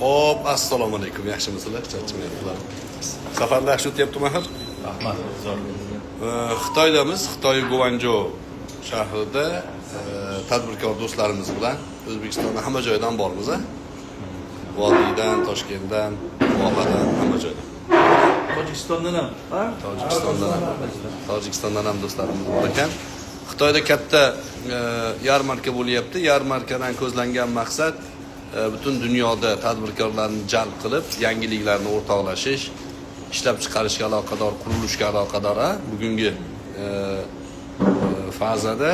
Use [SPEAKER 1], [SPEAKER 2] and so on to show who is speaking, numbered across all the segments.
[SPEAKER 1] Hop, assalomu alaykum. Yaxshimisizlar? Charchamayapsizlar. Safarlar yaxshi o'tyaptimi axir?
[SPEAKER 2] Rahmat.
[SPEAKER 1] Xitoydamiz. Xitoy Guanzhou shahrida tadbirkor do'stlarimiz bilan O'zbekistonda hamma joydan bormiz, a? Vodiydan, Toshkentdan, Vohadan, hamma joydan.
[SPEAKER 2] Tojikistondan ham, ha?
[SPEAKER 1] Tojikistondan ham do'stlarimiz bor ekan. Xitoyda katta yarmarka bo'lyapti. Yarmarkadan ko'zlangan maqsad butun dunyoda tadbirkorlarni jalb qilib, yangiliklarni o'rtoqlashish, ishlab chiqarishga aloqador, qurilishga aloqador bugungi fazada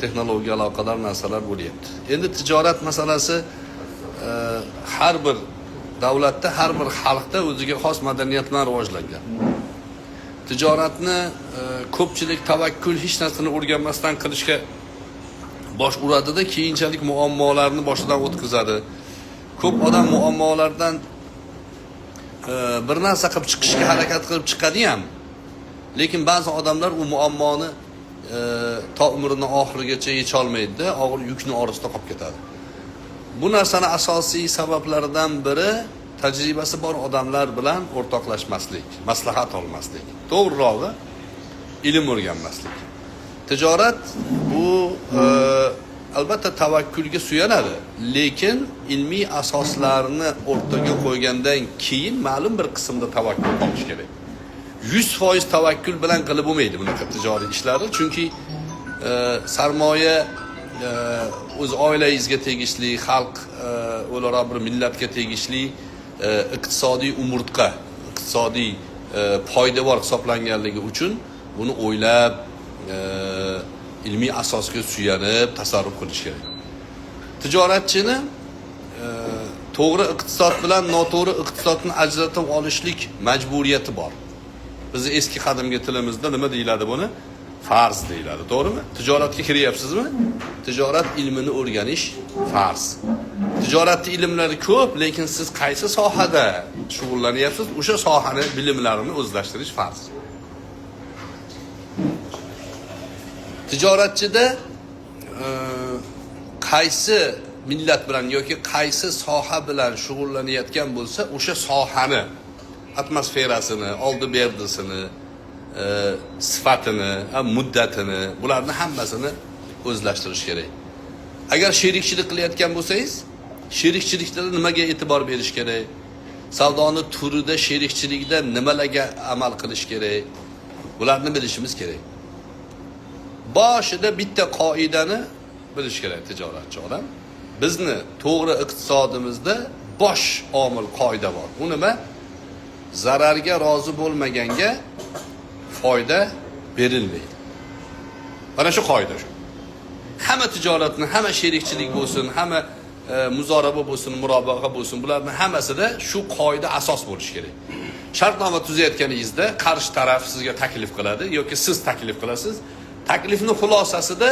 [SPEAKER 1] texnologiya aloqador narsalar bo'lyapti. Endi tijorat masalasi har bir davlatda, har bir xalqda o'ziga xos madaniyat bilan rivojlangan. Tijoratni ko'pchilik tavakkul hech narsani o'rganmasdan qilishga bosh uradida, keyinchalik muammolarni boshidan o'tkazadi. Ko'p odam muammolardan bir narsa qilib chiqishga harakat qilib chiqadi ham. Lekin ba'zi odamlar u muammoni to umrining oxirigacha yecha olmaydi, og'ir yukni orasida qolib ketadi. Bu narsani asosiy sabablaridan biri tajribasi bor odamlar bilan o'rtoqlashmaslik, maslahat olmaslik. To'g'rirog'i ilm o'rganmaslik. Tijorat bu albatta tavakkulga suyanadi, lekin ilmiy asoslarni o'rtaga qo'ygandan keyin ma'lum bir qismda tavakkul qilish kerak. 100% tavakkul bilan qilib bo'lmaydi bunaqa tijoriy ishlarni, chunki sarmoya o'z oilangizga tegishli, xalq o'laroq bir millatga tegishli iqtisodiy umurtqa, iqtisodiy poydevor hisoblanganligi uchun buni o'ylab ilmiy asosga suyanib tasarruf qilish kerak. Tijoratchini to'g'ri iqtisod bilan noto'g'ri iqtisodni ajratib olishlik majburiyati bor. Bizni eski qadimgi tilimizda nima deyiladi buni? Farz deyiladi, to'g'rimi? Tijoratga kiryapsizmi? Tijorat ilmini o'rganish farz. Tijoratning ilmlari ko'p, lekin siz qaysi sohada shug'ullanyapsiz, o'sha sohani bilimlarini o'zlashtirish farz. Tijoratchida qaysi millat bilan yoki qaysi soha bilan shug'ullanayotgan bo'lsa, o'sha sohani atmosferasini, oldi berdisini, sifatini, muddatini, bularni hammasini o'zlashtirish kerak. Agar sherikchilik qilayotgan bo'lsangiz, sherikchilikda nimaga e'tibor berish kerak? Savdoni turida sherikchilikda nimalarga amal qilish kerak? Bularni bilishimiz kerak. Boshida bitta qoidani bilish kerak tijoratchi odam. Bizni to'g'ri iqtisodimizda bosh omil qoida bor. U nima? Zararga rozi bo'lmaganga foyda berilmaydi. Mana shu qoida shu. Hamma tijoratni, hamma sherikchilik bo'lsin, hamma muzoraba bo'lsin, murobaqa bo'lsin, bularning hammasida shu qoida asos bo'lishi kerak. Shartnoma tuzayotganingizda qarshi taraf sizga taklif qiladi yoki siz taklif qilasiz. Taklifning xulosasida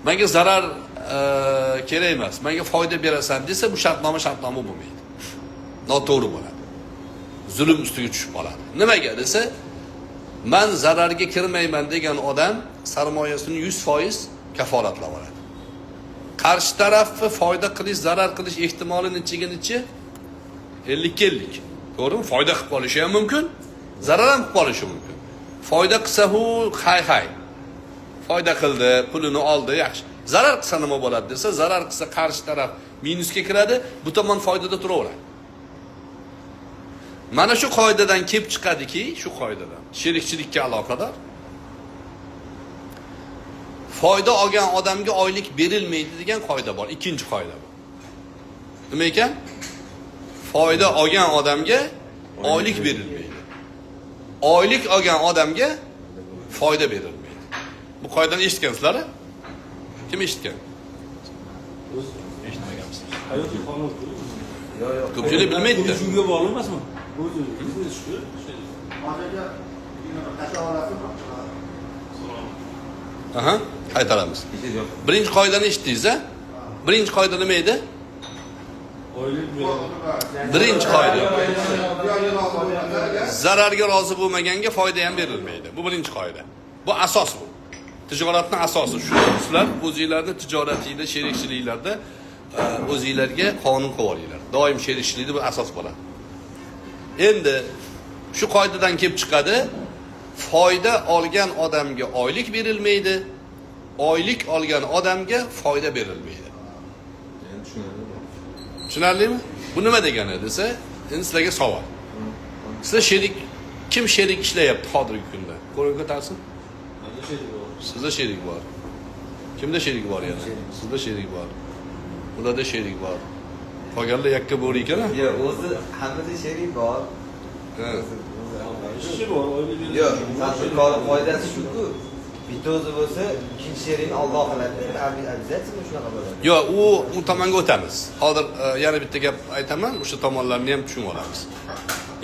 [SPEAKER 1] menga zarar kerak emas, menga foyda berasan desa, bu shartnoma bo'lmaydi. Noto'g'ri bo'ladi. Zulm ustiga tushib qoladi. Nimaga desa, men zararga kirmayman degan odam sarmoyasini 100% kaforatlab oladi. Qarshi tarafni foyda qilish, zarar qilish ehtimoli nechiga-nechi? 50-50. To'g'rimi? Foyda qilib qolishi ham mumkin, zarar ham qilib qolishi mumkin. Foyda qilsa u hay. Foyda qildi, pulini oldi, yaxshi. Zarar qilsa nima bo'ladi desa, zarar qilsa qarshi taraf minusga kiradi, bu tomon foydada turaveradi. Mana shu qoidadan kelib chiqadiki, shu qoidadan sherikchilikka aloqador foyda olgan odamga oylik berilmaydi degan qoida bor. Ikkinchi qoida bu. Nima ekan? Foyda olgan odamga oylik berilmaydi. Oylik olgan odamga foyda berilmaydi. Bu qoidani eshitgansizlar? Kim eshitgan?
[SPEAKER 2] Eshitmaganmiz.
[SPEAKER 3] Hayotiy qonun.
[SPEAKER 1] Ko'pchilik bilmaydi.
[SPEAKER 3] Shunga bog'liq emasmi? O'zi shu.
[SPEAKER 4] Hozirga tasavvurlasizmi?
[SPEAKER 1] Aha, qaytaramiz. Birinchi qoidani eshitdingiz-a? Birinchi qoida nima edi?
[SPEAKER 3] Oylik
[SPEAKER 1] Birinchi qoida.
[SPEAKER 4] Ziyoga rozi bo'lmasa,
[SPEAKER 1] Zararga rozi bo'lmaganga foyda ham berilmaydi. Bu birinchi qoida. Bu asos bu. Tijoratning asosi shu. Sizlar o'zingizlarning tijoratingizda, sherikchiliklarda o'zingizlarga qonun qilib olinglar. Doim sherikchilikda bu asos bo'ladi. Endi shu qoidadan kelib chiqadi, foyda olgan odamga oylik berilmaydi, oylik olgan odamga foyda berilmaydi. Tushunarlimi? Bu nima degani desa, endi sizlarga savol. Sizlar kim sherik ishlayapti hozirgi kunda? Qo'l ko'tarsin. Sizda sherik bor. Kimda sherik bor yana? Sizda sherik bor. Ularda sherik bor. Qolganlar yakka bo'ri ekan.
[SPEAKER 5] Yo'q, o'zi hammada sherik bor.
[SPEAKER 3] ishchi bor, oylik
[SPEAKER 5] Yo'q, tadbirkor foydasi shuku. Bitta o'zi bo'lsa, ikkinchi sherikni Alloh qiladi. Обязательно shunaqa bo'ladi.
[SPEAKER 1] Yo'q, u tomonga o'tamiz. Hozir yana bitta gap aytaman, o'sha tomonlarni ham tushunib olamiz.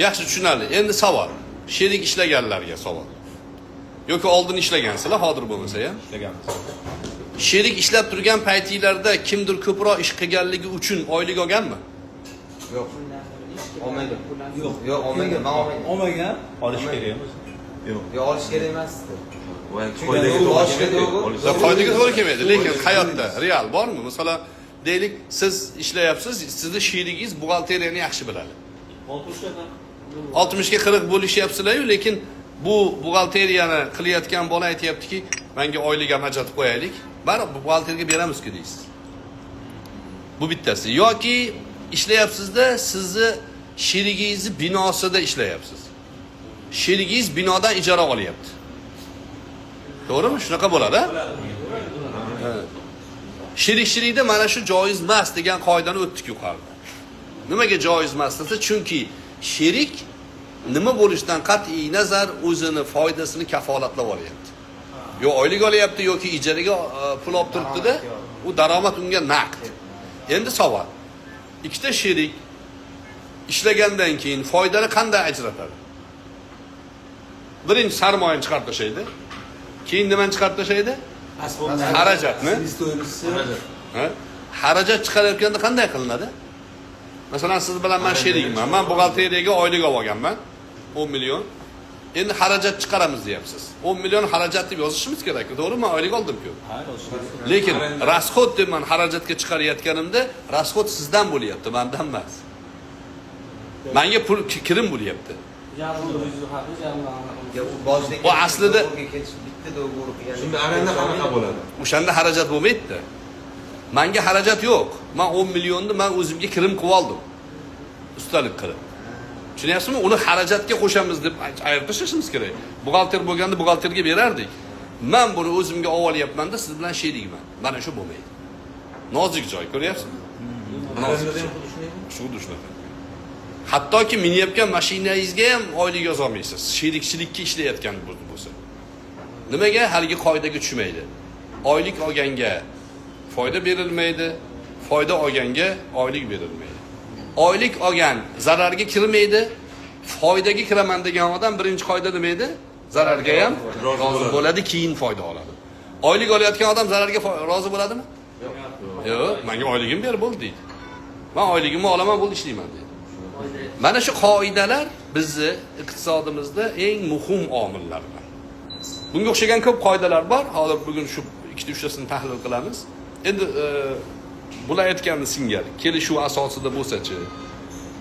[SPEAKER 1] Yaxshi tushunarli. Endi savol. Sherik ishlaganlarga savol. Yoki oldin ishlagansizlar, hozir bo'lmasa ham ishlaganmiz. Sherik ishlab turgan paytinglarda kimdir ko'proq ish qilganligi uchun oylik olganmi?
[SPEAKER 5] Yo'q. Olmagan. Yo'q, olmagan. Men olmagan.
[SPEAKER 2] Olmagan, olish kerak emas.
[SPEAKER 5] Yo'q, olish kerak emasdi.
[SPEAKER 1] Qoidaga to'g'ri kelmaydi, lekin hayotda real bormi? Masalan, deylik, siz ishlayapsiz, sizni sherigingiz buxgalteriyani yaxshi biladi. 60 ga 40 bo'lishyapsizlar-yu, lekin bu buxgalteriyani qilayotgan bola aytayaptiki, menga oylik ham ajratib qo'yaylik. Baribir buxgalterga beramiz-ku deysiz. Bu bittasi. Yoki ishlayapsizda, sizni sherigingizni binosida ishlayapsiz. Sherigingiz binodan ijara olyapti. To'g'rimi? Shunaqa bo'ladi-a? Sherikchilikda mana shu joiz emas degan qoidani o'tdik yuqorida. Nimaga joiz emas desa, chunki sherik nima bo'lishidan qat'iy nazar o'zini foydasini kafolatlab olyapti. Yo oylik olyapti yoki ijaraga pul olib turibdi-da, u daromad unga naqd. Endi savol. Ikkita sherik ishlagandan keyin foydani qanday ajratadi? Birinchi sarmoyani chiqarib tashlaydi. Keyin nimani chiqarib tashlaydi? Xarajatni. Ha? Xarajat chiqarayotganda qanday qilinadi? Masalan, siz bilan men sherikman. Men buxgalteriyaga oylik olganman. 10 million. Endi xarajat chiqaramiz deyapsiz. 10 million xarajat deb yozishimiz kerak, to'g'rimi? Men oylik oldim-ku. Lekin rasxod deb men xarajatga chiqarayotganimda, rasxod sizdan bo'lyapti, mendan emas. Menga pul kirim bo'lyapti. Bu aslida
[SPEAKER 5] bitta do'g'ri qilgan.
[SPEAKER 3] Shunda aranda qanaqa bo'ladi?
[SPEAKER 1] O'shanda xarajat bo'lmaydi. Menga xarajat yo'q. Men 10 millionni men o'zimga kirim qilib oldim. Ustalik qilib. Tushunyapsizmi? Uni xarajatga qo'shamiz deb ayirib tashlashimiz kerak. Buxgalter bo'lganda buxgalterga berardik. Men buni o'zimga olib olyapman-da, siz bilan sherikman. Mana shu bo'lmaydi. Nozik joy, ko'ryapsizmi? Xuddi shunaqa. Hattoki minayotgan mashinangizga ham oylik yoza olmaysiz. Sherikchilikka ishlayotgan bo'lsa. Nimaga? Haligi qoidaga tushmaydi. Oylik olganga foyda berilmaydi, foyda olganga oylik berilmaydi. Oylik olgan zararga kirmaydi, foydaga kiraman degan odam birinchi qoida nima edi? Zararga ham rozi bo'ladi, keyin foyda oladi. Oylik olayotgan odam zararga rozi bo'ladimi? Yo'q, menga oyligim ber bo'ldi deydi. Men oyligimni olaman, bo'ldi ishlayman deydi. Mana shu qoidalar bizni iqtisodimizda eng muhim omillardir. Bunga o'xshagan ko'p qoidalar bor. Hozir bugun shu ikkita uchtasini tahlil qilamiz. Endi bular aytganda singari kelishuv asosida bo'lsa-chi,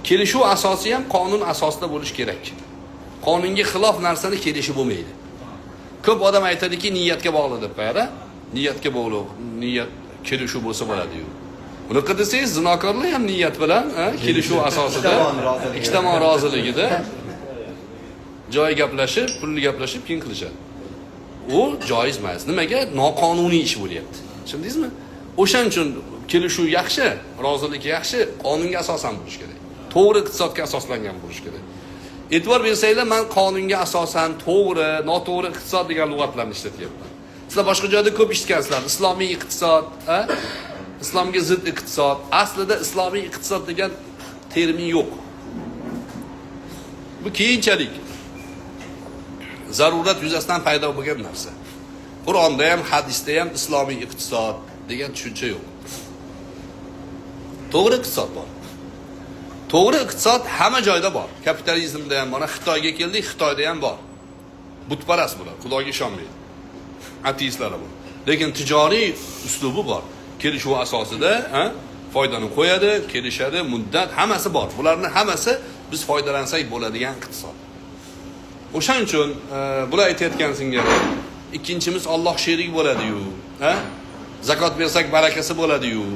[SPEAKER 1] kelishuv asosi ham qonun asosida bo'lish kerak. Qonunga xilof narsani kelishib bo'lmaydi. Ko'p odam aytadiki, niyatga bog'liq deb qo'yadi. Niyatga bog'liq, niyat kelishuv bo'lsa bo'ladi-yu. Bunaqa desangiz, zinokorlar ham niyat bilan, kelishuv asosida, ikki tomon roziligida joy gaplashib, pulni gaplashib keyin qilishadi. U joiz emas. Nimaga? Noqonuniy ish bo'lyapti. Tushundingizmi? O'shaning uchun kelishuv yaxshi, rozilik yaxshi, qonunga asosan bo'lish kerak. To'g'ri iqtisodga asoslangan bo'lish kerak. E'tibor bersanglar, men qonunga asosan to'g'ri, noto'g'ri iqtisod degan lug'atlarni ishlatyapman. Sizlar boshqa joyda ko'p eshitgansizlar. Islomiy iqtisod, islomga zid iqtisod. Aslida islomiy iqtisod degan termin yo'q. Bu keyinchalik zarurat yuzasidan paydo bo'lgan narsa. Qur'onda ham, hadisda ham islomiy iqtisod degan tushuncha yo'q. To'g'ri iqtisod bor. To'g'ri, iqtisod hamma joyda bor. Kapitalizmda ham bor, Xitoyga keldik, Xitoyda ham bor. Butparast bular, Xudoga ishonmaydi. Ateistlar bor. Lekin tijoriy uslubi bor. Kelishuv asosida, foydani qo'yadi, kelishadi, muddat hammasi bor. Bularning hammasi biz foydalansak bo'ladigan iqtisod. O'shaning uchun bular aytayotgan singari ikkinchimiz Alloh sherik bo'ladi-yu, zakot bersak barakasi bo'ladi-yu.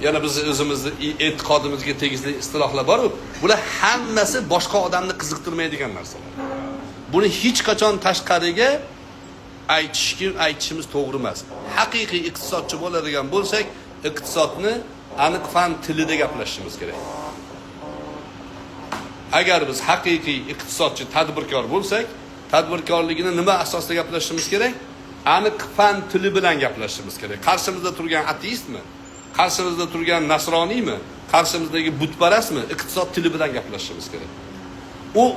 [SPEAKER 1] Yana biz o'zimizning e'tiqodimizga tegishli istilohlar bor-ku, bular hammasi boshqa odamni qiziqtirmaydigan narsalar. Buni hech qachon tashqariga aytishimiz to'g'ri emas. Haqiqiy iqtisodchi bo'ladigan bo'lsak, iqtisodni aniq fan tilida gaplashishimiz kerak. Agar biz haqiqiy iqtisodchi, tadbirkor bo'lsak, tadbirkorligini nima asosida gaplashishimiz kerak? Aniq fan tili bilan gaplashishimiz kerak. Qarshimizda turgan ateistmi? Qarshimizda turgan nasroniymi? Qarshimizdagi butparastmi? Iqtisod tili bilan gaplashishimiz kerak.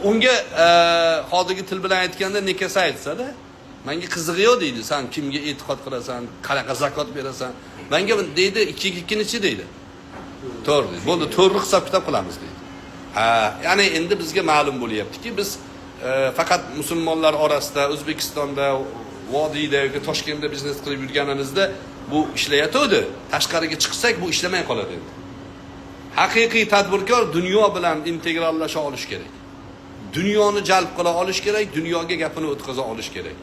[SPEAKER 1] Unga hozirgi til bilan aytganda nekasa aytsa-da, menga qizig'i yo'q deydi. Sen kimga e'tiqod qilasan, qanaqa zakot berasan? Menga deydi 2 nechi deydi. To'g'ri deydi. Bo'ldi, to'g'ri hisob kitob qilamiz deydi. Ya'ni endi bizga ma'lum bo'lyaptiki, biz faqat musulmonlar orasida, O'zbekistonda, Vodiyda yoki Toshkentda biznes qilib yurganimizda bu ishlayotdi. Tashqariga chiqsak bu ishlamay qoladi endi. Haqiqiy tadbirkor dunyo bilan integrallasha olish kerak. Dunyoni jalb qila olish kerak, dunyoga gapini o'tkaza olish kerak.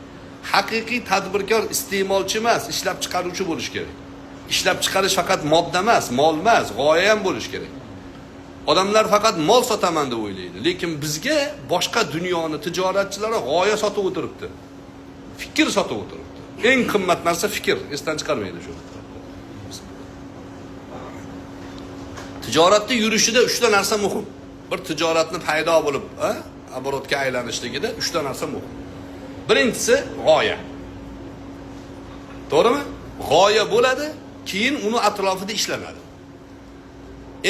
[SPEAKER 1] Haqiqiy tadbirkor iste'molchi emas, ishlab chiqaruvchi bo'lish kerak. Ishlab chiqarish faqat modda emas, mol emas, g'oya ham bo'lish kerak. Odamlar faqat mol sotaman deb o'ylaydi, lekin bizga boshqa dunyoni tijoratchilari g'oya sotib o'tiribdi. Fikr sotib o'tiribdi. Eng qimmat narsa fikr, esdan chiqarmaydi shu. Tijoratda yurishida 3 ta narsa muhim. Bir tijoratni paydo bo'lib, оборотga aylanishligida 3 ta narsa muhim. Birinchisi g'oya. To'g'rimi? G'oya bo'ladi, keyin uni atrofida ishlanadi.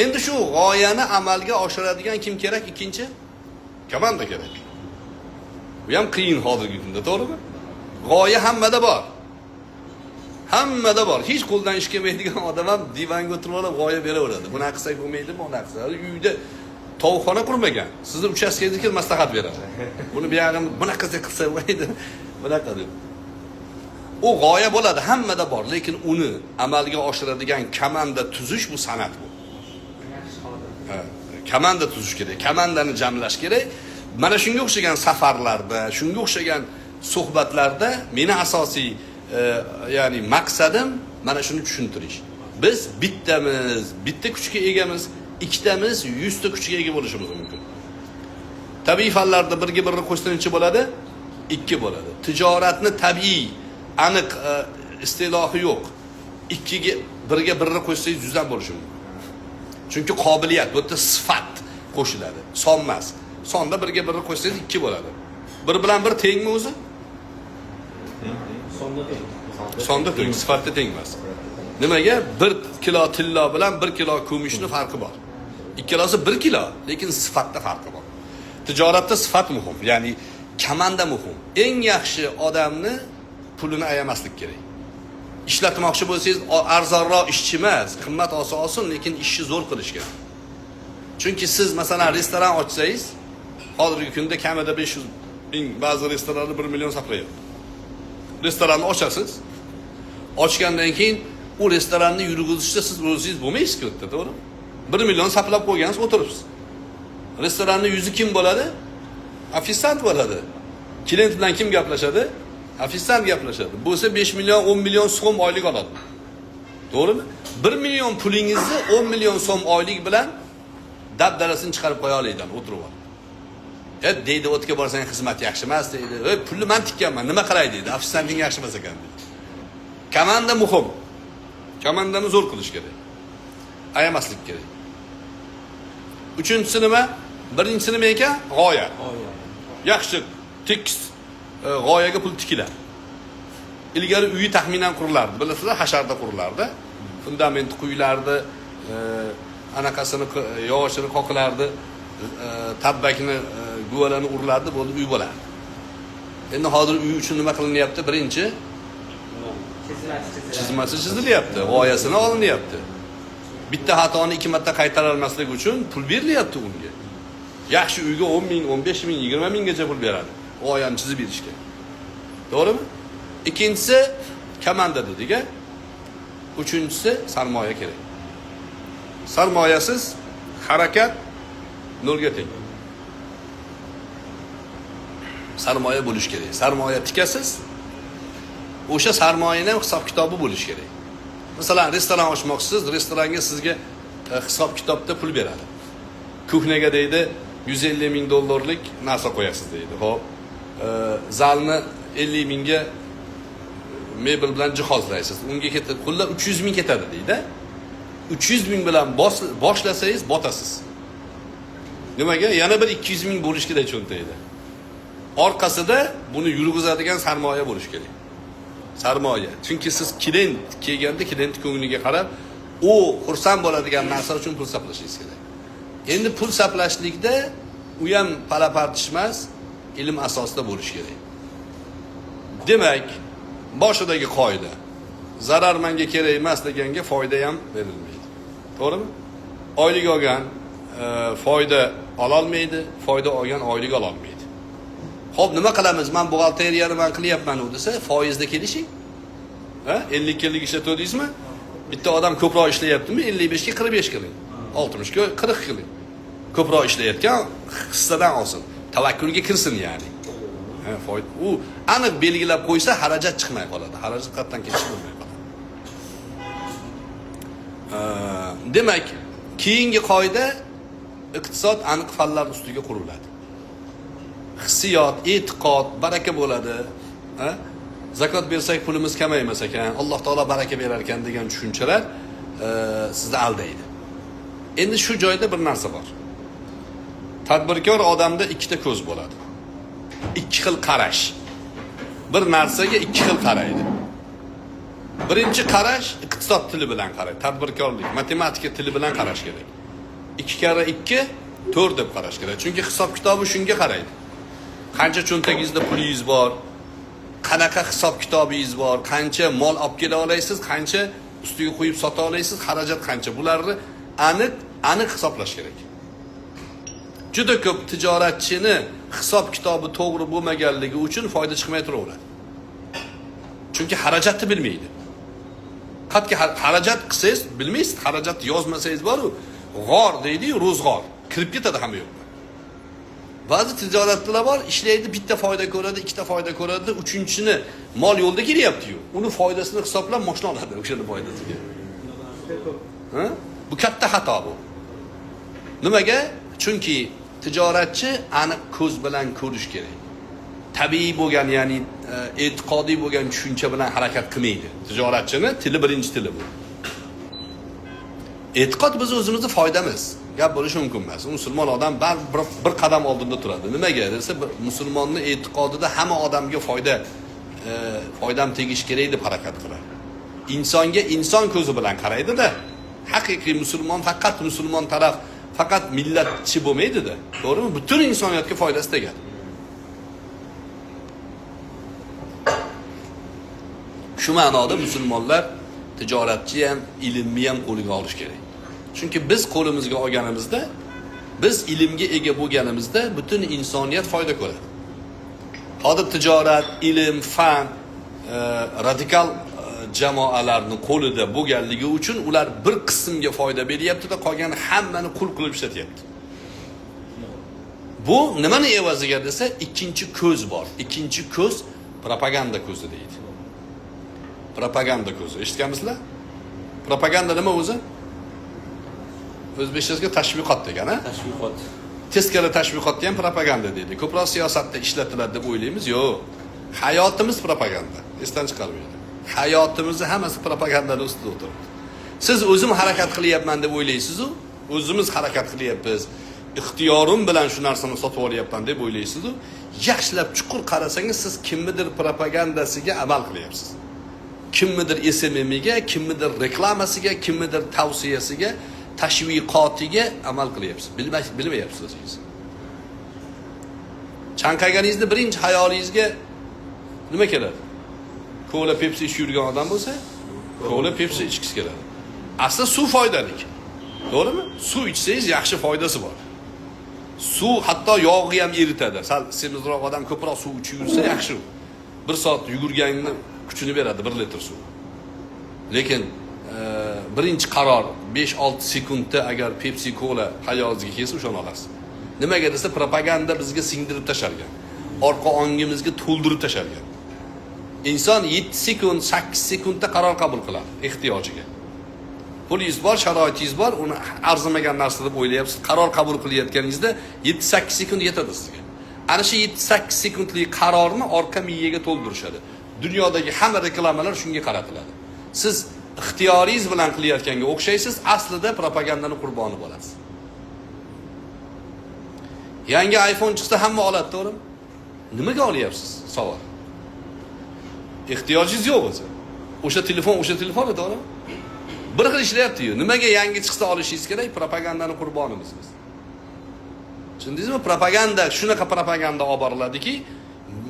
[SPEAKER 1] Endi shu g'oyani amalga oshiradigan kim kerak? Ikkinchi komanda kerak. Bu ham qiyin hozirgi kunda, to'g'rimi? G'oya hammada bor. Hammada bor. Hech qo'ldan ish kelmaydigan odam ham divanga o'tirib olib g'oya beraveradi. Buni qilsak bo'lmaydimi, buni qilsak. Uyda tovuqxona qurmagan. Sizni uchastkangizga kelib maslahat beradi. Buni bu yog'ini bunaqa qilsa bo'lmaydi. Bunaqa deb. U g'oya bo'ladi, hammada bor, lekin uni amalga oshiradigan komanda tuzish bu san'at bu. Komanda tuzish kerak, komandani jamlash kerak. Mana shunga o'xshagan safarlarda, shunga o'xshagan suhbatlarda meni asosiy ya'ni maqsadim mana shuni tushuntirish. Biz bittamiz, bitta kuchga egamiz, ikkitamiz 100 ta kuchga ega bo'lishimiz mumkin. Tabiiy fanlarda birga birni qo'shtiruvchi bo'ladi, 2 bo'ladi. Tijoratni tabiiy aniq istilohi yo'q. 2ga birga birni qo'shsangiz 100 dan bo'lishi mumkin. Chunki qobiliyat, bu yerda sifat qo'shiladi, son emas. Sonda birga birni qo'shsangiz 2 bo'ladi. Bir bilan bir tengmi o'zi? Sonda teng, sifatda teng emas. Nimaga? 1 kilo tilla bilan 1 kilo kumushning farqi bor. Ikkalasi 1 kilo, lekin sifatda farqi bor. Tijoratda sifat muhim, ya'ni komanda muhim. Eng yaxshi odamni pulini ayamaslik kerak. Ishlatmoqchi bo'lsangiz, arzonroq ishchi emas, qimmat olsa-olsin, lekin ishni zo'r qilish kerak. Chunki siz masalan restoran ochsangiz, hozirgi kunda kamida 500 ming, ba'zi restoranlar 1 million sarflayapti. Restoranni ochasiz. Ochgandan keyin u restoranni yurgizishda siz o'zingiz bo'lmaysiz-ku, to'g'rimi? 1 million sarflab qo'ygansiz, o'tiribsiz. Restoranning yuzi kim bo'ladi? Ofisant bo'ladi. Klient bilan kim gaplashadi? Ofisant gaplashadi. Bo'lsa 5 million, 10 million so'm oylik oladi. To'g'rimi? 1 million pulingizni 10 million so'm oylik bilan dabdalasini chiqarib qo'ya oladigan o'tirib oladi. Deydi, o'tga borsang xizmat yaxshi emas deydi. Pulni men tikkanman, nima qilay deydi. Ofisanting yaxshi emas ekan deydi. Komanda muhim. Komandani zo'r qilish kerak. Ayamaslik kerak. Uchinchisi nima? Birinchisi nima ekan? G'oya. Yaxshi, tekis g'oyaga pul tikiladi. Ilgari uyi taxminan qurilardi. Bilasizlar, hasharda qurilardi. Fundamenti quyilardi, anaqasini yog'ochini qoqilardi, tabbakni guvalani urilardi, bo'ldi, uy bo'lardi. Endi hozir uy uchun nima qilinyapti? Birinchi chizmasi chizilyapti, g'oyasini olinyapti. Bitta xatoni 2 marta qaytara olmaslik uchun pul berilyapti unga. Yaxshi uyga 10 ming, 15 ming, 20 minggacha pul beradi. Oyani chizib berishga. To'g'rimi? Ikkinchisi komanda dedik-a. Uchinchisi sarmoya kerak. Sarmoyasiz harakat nolga teng. Sarmoya bo'lish kerak. Sarmoya tikasiz. O'sha sarmoyaning ham hisob kitobi bo'lish kerak. Masalan, restoran ochmoqchisiz, restoranga sizga hisob kitobda pul beradi. Kuxnaga deydi 150 ming dollarlik narsa qo'yasiz deydi. Xo'p, zalni 50 mingga mebel bilan jihozlaysiz. Unga ketadi, pullar 300 ming ketadi deydi. 300 ming bilan boshlasangiz botasiz. Nimaga? Yana bir 200 ming bo'lish kerak cho'ntagida. Orqasida buni yurg'izadigan sarmoya bo'lish kerak. Sarmoya. Chunki siz klient kelganda klient ko'ngliga qarab, u xursand bo'ladigan narsa uchun pul sarflashingiz kerak. Endi pul sarflashlikda u ham pala-partish emas, ilm asosida bo'lish kerak. Demak, boshidagi qoida. Zarar menga kerak emas deganga foyda ham berilmaydi. To'g'rimi? Oylik olgan foyda ola olmaydi, foyda olgan oylik ola olmaydi. Xo'p, nima qilamiz? Men buxgalteriyani men qilyapman u desa, foizda kelishing. Ha? 50 yillik ishlatdingizmi? Bitta odam ko'proq ishlayaptimi? 55 ga 45 qiling. 60 ga 40 qiling. Ko'proq ishlayotgan hissadan olsin. Tavakkulga kirsin ya'ni. Ha, foyda. U aniq belgilab qo'ysa, xarajat chiqmay qoladi. Xarajat qatdan ketish bo'lmay qoladi. Demak, keyingi qoida iqtisod aniq fanlar ustiga quriladi. Hissiyot, e'tiqod, baraka bo'ladi. Ha? Zakot bersak pulimiz kamaymas ekan, Alloh taolo baraka berar ekan degan tushunchalar sizni aldaydi. Endi shu joyda bir narsa bor. Tadbirkor odamda ikkita ko'z bo'ladi. Ikki xil qarash. Bir narsaga ikki xil qaraydi. Birinchi qarash iqtisod tili bilan qaraydi. Tadbirkorlik, matematika tili bilan qarash kerak. 2 kara 2 4 deb qarash kerak. Chunki hisob kitobi shunga qaraydi. Qancha cho'ntagingizda pulingiz bor, qanaqa hisob kitobingiz bor, qancha mol olib kela olasiz, qancha ustiga qo'yib sota olasiz, xarajat qancha. Bularni aniq hisoblash kerak. Juda ko'p tijoratchini hisob kitobi to'g'ri bo'lmaganligi uchun foyda chiqmay turaveradi. Chunki xarajatni bilmaydi. Qatki xarajat qilsangiz bilmaysiz, xarajat yozmasangiz bor-ku, g'or deydi-yu, ro'zg'or kirib ketadi hamma yo'q. Ba'zi tijoratchilar bor, ishlaydi, bitta foyda ko'radi, ikkita foyda ko'radi, uchinchisini mol yo'lda kelyapti-yu. Uni foydasini hisoblab mashina oladi o'shaning foydasiga. Ha? Bu katta xato bu. Nimaga? Chunki tijoratchi aniq ko'z bilan ko'rish kerak. Tabiiy bo'lgan, ya'ni e'tiqodiy bo'lgan tushuncha bilan harakat qilmaydi. Tijoratchini tili birinchi tili bu. E'tiqod biz o'zimizning foydamiz. Gap bo'lishi mumkin emas. Musulmon odam bir qadam oldinda turadi. Nimaga desa, musulmonning e'tiqodida hamma odamga foydam tegish kerak deb harakat qiladi. Insonga inson ko'zi bilan qaraydi-da. Haqiqiy musulmon faqat musulmon taraf, faqat millatchi bo'lmaydi-da. To'g'rimi? Butun insoniyatga foydasi tegadi. Shu ma'noda musulmonlar tijoratchi ham, ilmni ham qo'liga olish kerak. Chunki biz qo'limizga olganimizda, biz ilmga ega bo'lganimizda butun insoniyat foyda ko'radi. Hozir tijorat, ilm, fan radikal jamoalarning qo'lida bo'lganligi uchun ular bir qismga foyda beryapti-da, qolgani hammani qul qilib ishlatyapti. Bu nimani evaziga desa, ikkinchi ko'z bor. Ikkinchi ko'z propaganda ko'zi deydi. Propaganda ko'zi. Eshitganmisizlar? Propaganda nima o'zi? O'zbekchasiga tashviqot degan-a?
[SPEAKER 2] Tashviqot.
[SPEAKER 1] Teskari tashviqotni ham propaganda deydi. Ko'proq siyosatda ishlatiladi deb o'ylaymiz. Yo'q. Hayotimiz propaganda. Esdan chiqarmaydi. Hayotimizni hammasi propagandaning ustida o'tiribdi. Siz o'zim harakat qilyapman deb o'ylaysiz-ku, o'zimiz harakat qilyapmiz. Ixtiyorim bilan shu narsani sotib olyapman deb o'ylaysiz-ku, yaxshilab chuqur qarasangiz siz kimnidir propagandasiga amal qilyapsiz. Kimnidir SMM'iga, kimnidir reklamasiga, kimnidir tavsiyasiga, tashviqotiga amal qilyapsiz. Bilmayapsiz o'zingiz. Chanqaganingizda birinchi hayolingizga nima keladi? Kola Pepsi ichib yurgan odam bo'lsa, kola Pepsi ichkisi keladi. Asli suv foydali. To'g'rimi? Suv ichsangiz yaxshi foydasi bor. Suv hatto yog'ni ham eritadi. Sal semizroq odam ko'proq suv ichib yursa yaxshi. 1 soat yugurganingni kuchini beradi 1 litr suv. Lekin birinchi qaror 5-6 sekundda agar Pepsi Cola hayolingizga kelsa o'shani olasiz. Nimaga desa propaganda bizga singdirib tashalgan. Orqa ongimizga to'ldirib tashalgan. Inson 7 sekund, 8 sekundda qaror qabul qiladi ehtiyojiga. Pulingiz bor, sharoitingiz bor, uni arzimagan narsa deb o'ylayapsiz. Qaror qabul qilayotganingizda 7-8 sekund yetadi sizga. Ana shu 7-8 sekundlik qarorni orqa miyaga to'ldirishadi. Dunyodagi hamma reklamalar shunga qaratiladi. Siz ixtiyoringiz bilan qilayotganga o'xshaysiz, aslida propagandani qurboni bo'lasiz. Yangi iPhone chiqsa hamma oladi, to'g'rimi? Nimaga olyapsiz? Savol. Ehtiyojingiz yo'q o'zi. O'sha telefon, to'g'rimi? Bir xil ishlayapti-yu. Nimaga yangi chiqsa olishingiz kerak? Propagandani qurbonimiz biz. Tushundingizmi? Propaganda, shunaqa propaganda olib boriladiki,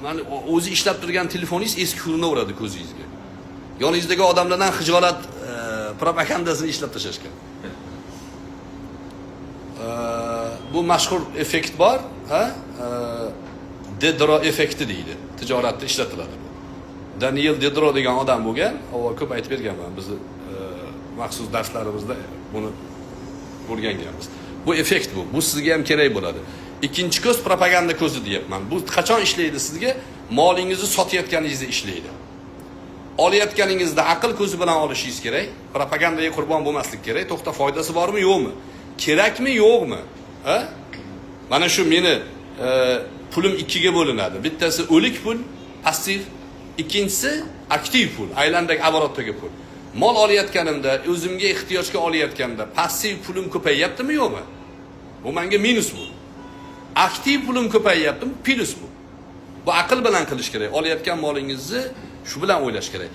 [SPEAKER 1] mana o'zi ishlab turgan telefoningiz eski ko'rinaveradi ko'zingizga. Yoningizdagi odamlardan xijolat propagandasini ishlab tashashgan. Bu mashhur effekt bor, ha? Dedro effekti deydi. Tijoratda ishlatiladi bu. Daniel Dedro degan odam bo'lgan, avval ko'p aytib berganman. Bizni maxsus darslarimizda buni o'rganganmiz. Bu effekt bu. Bu sizga ham kerak bo'ladi. Ikkinchi ko'z propaganda ko'zi deyapman. Bu qachon ishlaydi sizga? Molingizni sotayotganingizda ishlaydi. Olayotganingizda aql ko'zi bilan olishingiz kerak. Propagandaga qurbon bo'lmaslik kerak. To'xta, foydasi bormi, yo'qmi? Kerakmi, yo'qmi? Ha? Mana shu meni pulim 2 ga bo'linadi. Bittasi o'lik pul, passiv, ikkinchisi aktiv pul, aylandagi оборотdagi pul. Mol olayotganimda, o'zimga ehtiyojga olayotganda passiv pulim ko'payyaptimi, yo'qmi? Bu menga minus bu. Aktiv pulim ko'payyaptimi, plus bu. Bu aql bilan qilish kerak. Olayotgan molingizni shu bilan o'ylash kerak.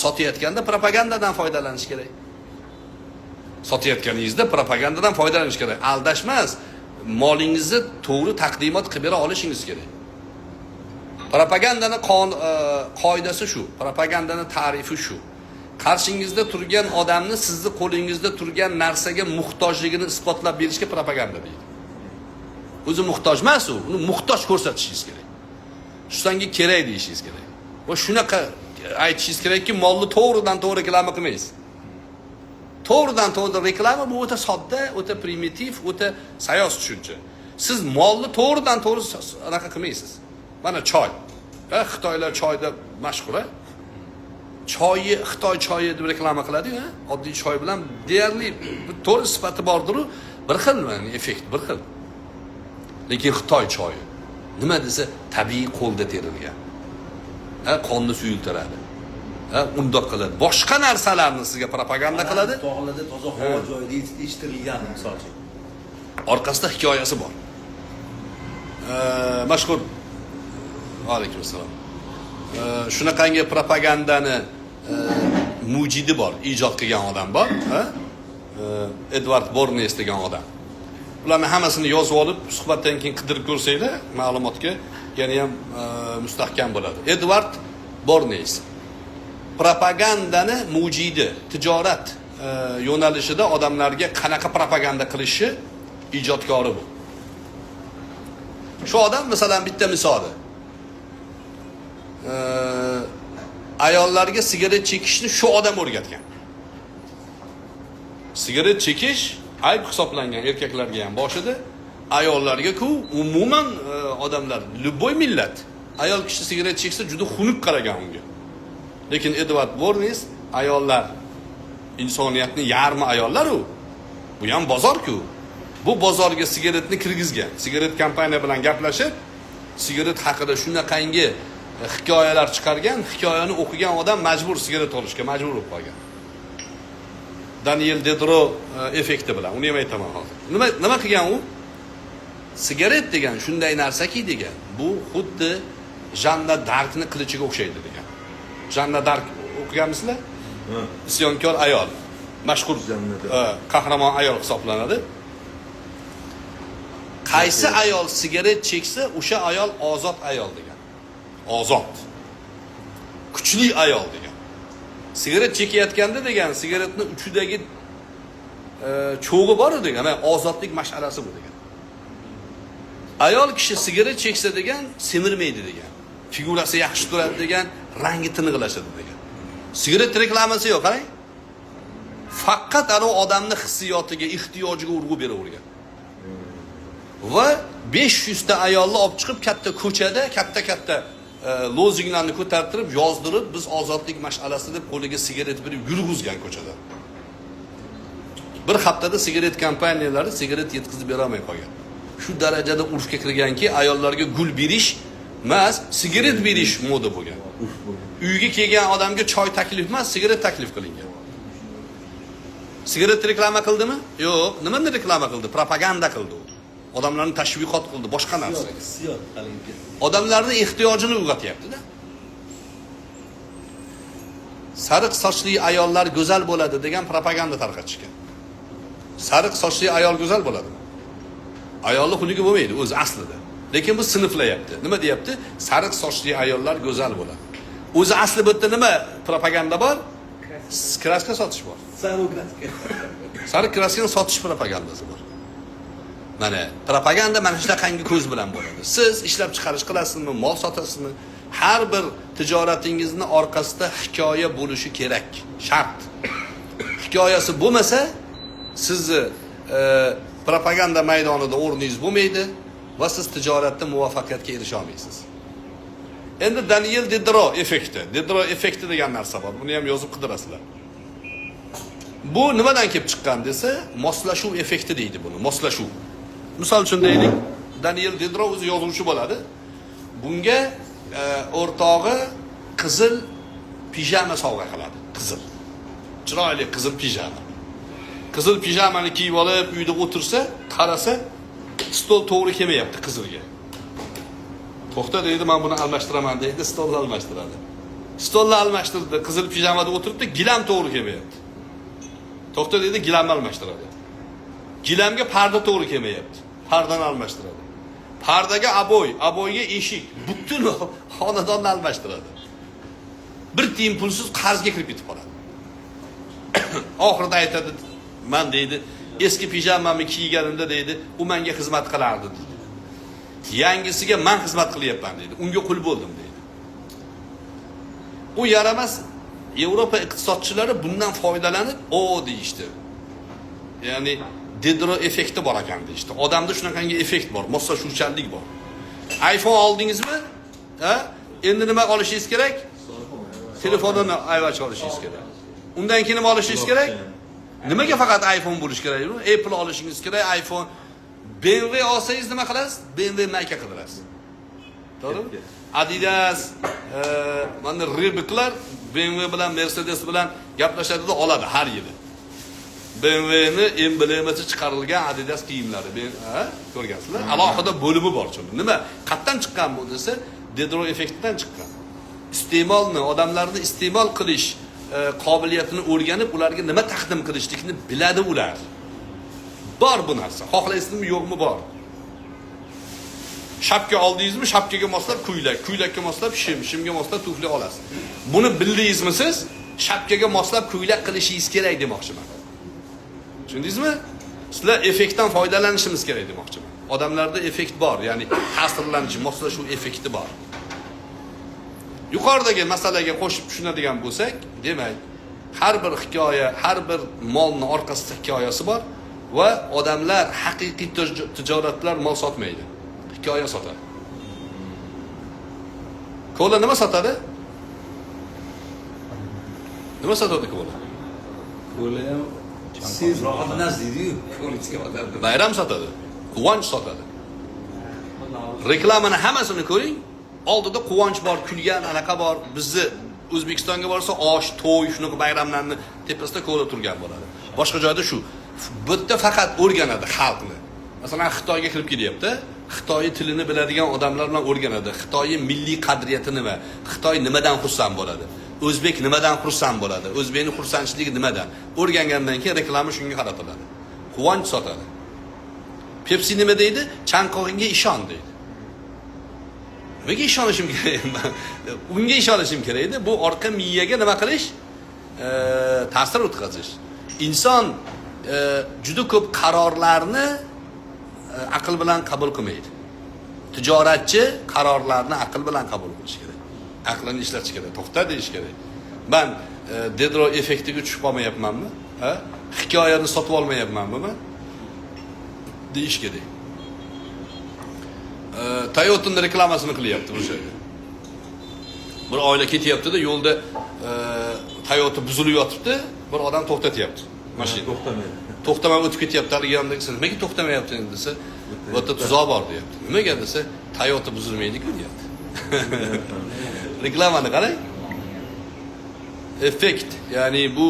[SPEAKER 1] Sotayotganda propagandadan foydalanish kerak. Sotayotganingizda propagandadan foydalanish kerak. Aldash emas, molingizni to'g'ri taqdimot qilib bera olishingiz kerak. Propagandani qoidasi shu. Propagandani ta'rifi shu. Qarshingizda turgan odamni sizni qo'lingizda turgan narsaga muhtojligini isbotlab berishga propaganda deydi. O'zi muhtoj emas u, uni muhtoj ko'rsatishingiz kerak. Shu senga kerak deyishingiz kerak. Va shunaqa aytishingiz kerakki, molni to'g'ridan to'g'ri reklama qilmaysiz. To'g'ridan to'g'ri reklama bu o'ta sodda, o'ta primitiv, o'ta sayoz tushuncha. Siz molni to'g'ridan to'g'ri anaqa qilmaysiz. Mana choy. Xitoylar choyda mashhur. Choyni Xitoy choyi deb reklama qiladi-ku, oddiy choy bilan deyarli to'g'ri sifati bordir-u, bir xil mana effekt bir xil. Lekin Xitoy choyi nima desa tabiiy qo'lda terilgan. Qonni suyultiradi. Undoq qiladi. Boshqa narsalarni sizga propaganda qiladi.
[SPEAKER 2] Tog'larda toza havo joyida yetishtirilgan misolchi.
[SPEAKER 1] Orqasida hikoyasi bor. Mashhur. Alaykum assalom. Shunaqangi propagandani mujidi bor, ijod qilgan odam bor, Edward Bernays degan odam. Ularni hammasini yozib olib, suhbatdan keyin qidirib ko'rsanglar, ma'lumotga yana ham mustahkam bo'ladi. Edward Bernays propagandani mujidi, tijorat yo'nalishida odamlarga qanaqa propaganda qilishi ijodkori bu. Shu odam masalan bitta misoli. Ayollarga sigaret chekishni shu odam o'rgatgan. Sigaret chekish ayb hisoblangan erkaklarga ham boshida, ayollarga-ku umuman odamlar, любой millat ayol kishi sigaret cheksa juda xunuk qaragan unga. Lekin Edward Bernays ayollar insoniyatni yarmi ayollar u. Bu ham bozor-ku. Bu bozorga sigaretni kirgizgan. Sigaret kompaniya bilan gaplashib, sigaret haqida shunaqangi hikoyalar chiqargan, hikoyani o'qigan odam majbur sigaret olishga majbur bo'lib qolgan. Daniel Dedro effekti bilan. Uni ham aytaman hozir. Nima qilgan u? Sigaret degan shunday narsaki degan. Bu xuddi Janna Darkni qilichiga o'xshaydi degan. Janna Dark o'qiganmisizlar? Isyonkor ayol. Mashhur qahramon ayol hisoblanadi. Qaysi ayol sigaret cheksa, o'sha ayol ozod ayol degan. Ozod. Kuchli ayol degan. Sigaret chekayotganda degan, sigaretni uchidagi cho'g'i bor degan, ozodlik mash'alasi bu degan. Ayol kishi sigaret cheksa degan, semirmaydi degan. Figurasi yaxshi turadi degan, rangi tiniqlashadi degan. Sigaret reklamasi yo'q, qarang. Faqat ana odamning hissiyotiga, ehtiyojiga urg'u beravergan. Va 500 ta ayolni olib chiqib katta ko'chada, katta lozinglarni ko'tartirib, yozdirib, biz ozodlik mash'alasi deb qo'liga sigaret berib yurg'izgan ko'chada. Bir haftada sigaret kompaniyalari sigaret yetkazib bera olmay qolgan. Shu darajada urfga kirganki, ayollarga gul berish emas, sigaret berish moda bo'lgan. Uyga kelgan odamga choy taklif emas, sigaret taklif qilingan. Sigaret reklama qildimi? Yo'q, nimani reklama qildi? Propaganda qildi. Odamlarni tashviqot qildi, boshqa narsa.
[SPEAKER 2] Hissiyot halinki.
[SPEAKER 1] Odamlarning ehtiyojini uyg'otyapti-da. Sariq sochli ayollar go'zal bo'ladi degan propaganda tarqatishgan. Sariq sochli ayol go'zal bo'ladimi? Ayolning xunigi bo'lmaydi o'zi aslida. Lekin bu sinflayapti. Nima deyapti? Sariq sochli ayollar go'zal bo'ladi. O'zi asli bu yerda nima propaganda bor? Kraska sotish bor. Sariq kraskani sotish propagandasi bor. Mana propaganda mana shunaqangi ko'z bilan bo'ladi. Siz ishlab chiqarish qilasizmi, mol sotasizmi? Har bir tijoratingizni orqasida hikoya bo'lishi kerak, shart. Hikoyasi bo'lmasa, sizni propaganda maydonida o'rningiz bo'lmaydi va siz tijoratda muvaffaqiyatga erisha olmaysiz. Endi Daniel Diderot effekti degan narsa bor. Buni ham yozib qidirasizlar. Bu nimadan kelib chiqqan desa, moslashuv effekti deydi buni, moslashuv. Misol uchun deylik, Daniel Diderot o'zi yozuvchi bo'ladi. Bunga o'rtog'i qizil pijama sovg'a qiladi. Qizil. Chiroyli qizil pijama. Qizil pijamani kiyib olib, uyda o'tirsa, qarasa, stol to'g'ri kelmayapti qizilga. To'xta deydi, men buni almashtiraman deydi, stolni almashtiradi. Stolni almashtirdi, qizil pijamada o'tiribdi, gilam to'g'ri kelmayapti. To'xta deydi, gilamni almashtiradi. Gilamga parda to'g'ri kelmayapti. Pardani almashtiradi. Pardaga aboyga eshik, butun xonadonni almashtiradi. Bir tiyin pulsiz qarzga kirib ketib qoladi. Oxirida aytadi, men deydi, eski pijamamni kiyganimda deydi, u menga xizmat qilardi deydi. Yangisiga men xizmat qilyapman deydi. Unga qul bo'ldim deydi. U yaramas Yevropa iqtisodchilari bundan foydalanib, deyishdi. Ya'ni Diderot effekti bor ekan deyishdi. Odamda shunaqangi effekt bor, moslashuvchanlik bor. iPhone oldingizmi? Endi nima olishingiz kerak? Telefonini ayvach olishingiz kerak. Undan keyin nima olishingiz kerak? Nimaga faqat iPhone bo'lish kerak? Apple olishingiz kerak, iPhone. BMW olsangiz nima qilasiz? BMW marka qidirasiz. To'g'rimi? Adidas, mana Reeboklar BMW bilan Mercedes bilan gaplashadida oladi har yili. BMWni emblemasi chiqarilgan Adidas kiyimlari, ko'rgansizlar? Alohida bo'limi bor chunki. Nima? Qayerdan chiqqan bu desa, Diderot effektidan chiqqan. Iste'molni, odamlarni iste'mol qilish qobiliyatini o'rganib, ularga nima taqdim qilishlikni biladi ular. Bor bu narsa. Xohlaysizmi, yo'qmi bor. Shapka oldingizmi, shapkaga moslab ko'ylak, ko'ylakka moslab shimga moslab tufli olasiz. Buni bildingizmi siz? Shapkaga moslab ko'ylak qilishingiz kerak demoqchiman. Tushundingizmi? Sizlar effektdan foydalanishimiz kerak demoqchiman. Odamlarda effekt bor, ya'ni ta'sirlanish, moslashuv effekti bor. Yuqoridagi masalaga qo'shib tushunadigan bo'lsak, demak, har bir hikoya, har bir molning orqasida hikoyasi bor va odamlar haqiqiy tijoratlar mol sotmaydi. Hikoya sotadi. Kola nima sotadi? Nima sotadi kola?
[SPEAKER 3] Kola ham
[SPEAKER 2] Siz rohatnaz deydi-yu, politika odamlar.
[SPEAKER 1] Bayram sotadi, quvonch sotadi. Reklamani hammasini ko'ring, oldida quvonch bor, kulgan anaqa bor. Bizni O'zbekistonga borsa osh, to'y, shunaqa bayramlarni tepasida ko'la turgan bo'ladi. Boshqa joyda shu. Bu yerda faqat o'rganadi xalqni. Masalan, Xitoyga kirib kelyapti. Xitoy tilini biladigan odamlar bilan o'rganadi. Xitoyning milliy qadriyati nima? Xitoy nimadan xursand bo'ladi? O'zbek nimadan xursand bo'ladi? O'zbekning xursandchiligi nimadan? O'rgangandan keyin reklama shunga qaratiladi. Quvonch sotadi. Pepsi nima deydi? Chanqog'ingga ishon deydi. Nimaga ishonishim kerak? Unga ishonishim kerak edi. Bu orqa miyaga nima qilish? Ta'sir o'tkazish. Inson juda ko'p qarorlarni aql bilan qabul qilmaydi. Tijoratchi qarorlarni aql bilan qabul qilish kerak. Aqlini ishlatish kerak, to'xta deyish kerak. Men Dedro effektiga tushib qolmayapmanmi? Ha? Hikoyani sotib olmayapmanmi men? Deyish kerak. Toyota'ning reklamasini qilyapti o'sha yerda. Bir oila ketyapti-da, yo'lda Toyota buzilib yotibdi, bir odam to'xtatyapti mashina. To'xtamay o'tib ketyapti, hali yonidagisi. Nimaga to'xtamayapti desa, bu yerda tuzoq bor deyapti. Nimaga desa, Toyota buzilmaydi-ku deyapti. Reklamani qarang. Effekt, ya'ni bu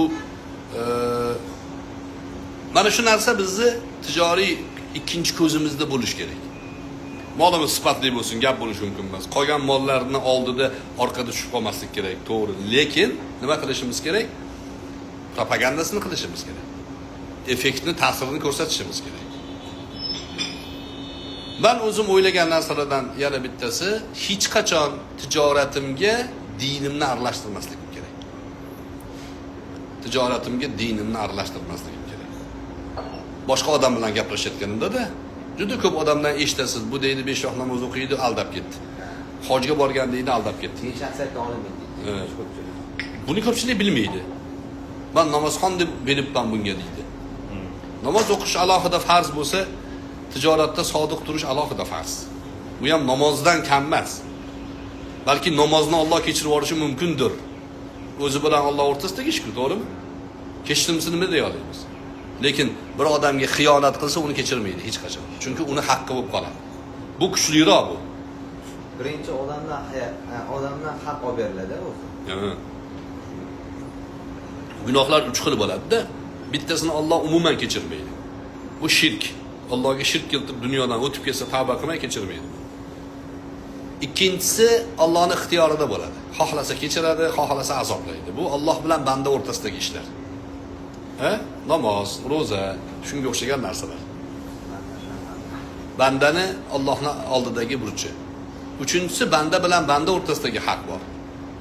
[SPEAKER 1] mana shu narsa bizni tijoriy ikkinchi ko'zimizda bo'lish kerak. Molimiz sifatli bo'lsin, gap bo'lishi mumkin emas. Qolgan mollarni oldida orqada tushib qolmaslik kerak, to'g'ri. Lekin nima qilishimiz kerak? Propagandasini qilishimiz kerak. Effektni, ta'sirini ko'rsatishimiz kerak. Men o'zim o'ylagan narsalardan yana bittasi, hech qachon tijoratimga dinimni aralashtirmasligim kerak. Tijoratimga dinimni aralashtirmasligim kerak. Boshqa odam bilan gaplashayotganimda-da, juda ko'p odamdan eshitasiz, bu deydi 5 vaqt namoz o'qiydi, aldab ketdi. Hojga borgan deydi, aldab ketdi.
[SPEAKER 5] Shaxsiyatga olmaydi.
[SPEAKER 1] Buni ko'pchilik bilmaydi. Men namozxon deb bilibman bunga deydi. Namoz o'qish alohida farz bo'lsa, tijoratda sodiq turish alohida farz. Bu ham namozdan kam emas. Balki namozni Alloh kechirib yuborishi mumkindir. O'zi bilan Alloh o'rtasidagi ish-ku, to'g'rimi? Kechirimsini nima deya olamiz? Lekin bir odamga xiyonat qilsa, uni kechirmaydi hech qachon. Chunki uni haqqi bo'lib qoladi. Bu kuchliroq bu.
[SPEAKER 5] Birinchi odamdan haq olib beriladi o'zi.
[SPEAKER 1] Gunohlar 3 xil bo'ladi-da. Bittasini Alloh umuman kechirmaydi. Bu shirk. Allohga shirk keltirib dunyodan o'tib ketsa, tavba qilmay kechirmaydi. Ikkinchisi Allohning ixtiyorida bo'ladi. Xohlasa kechiradi, xohlasa azoblaydi. Bu Alloh bilan banda o'rtasidagi ishlar. Namoz, roza, shunga o'xshagan narsalar. Bandani Allohning oldidagi burchi. Uchinchisi banda bilan banda o'rtasidagi haq bor.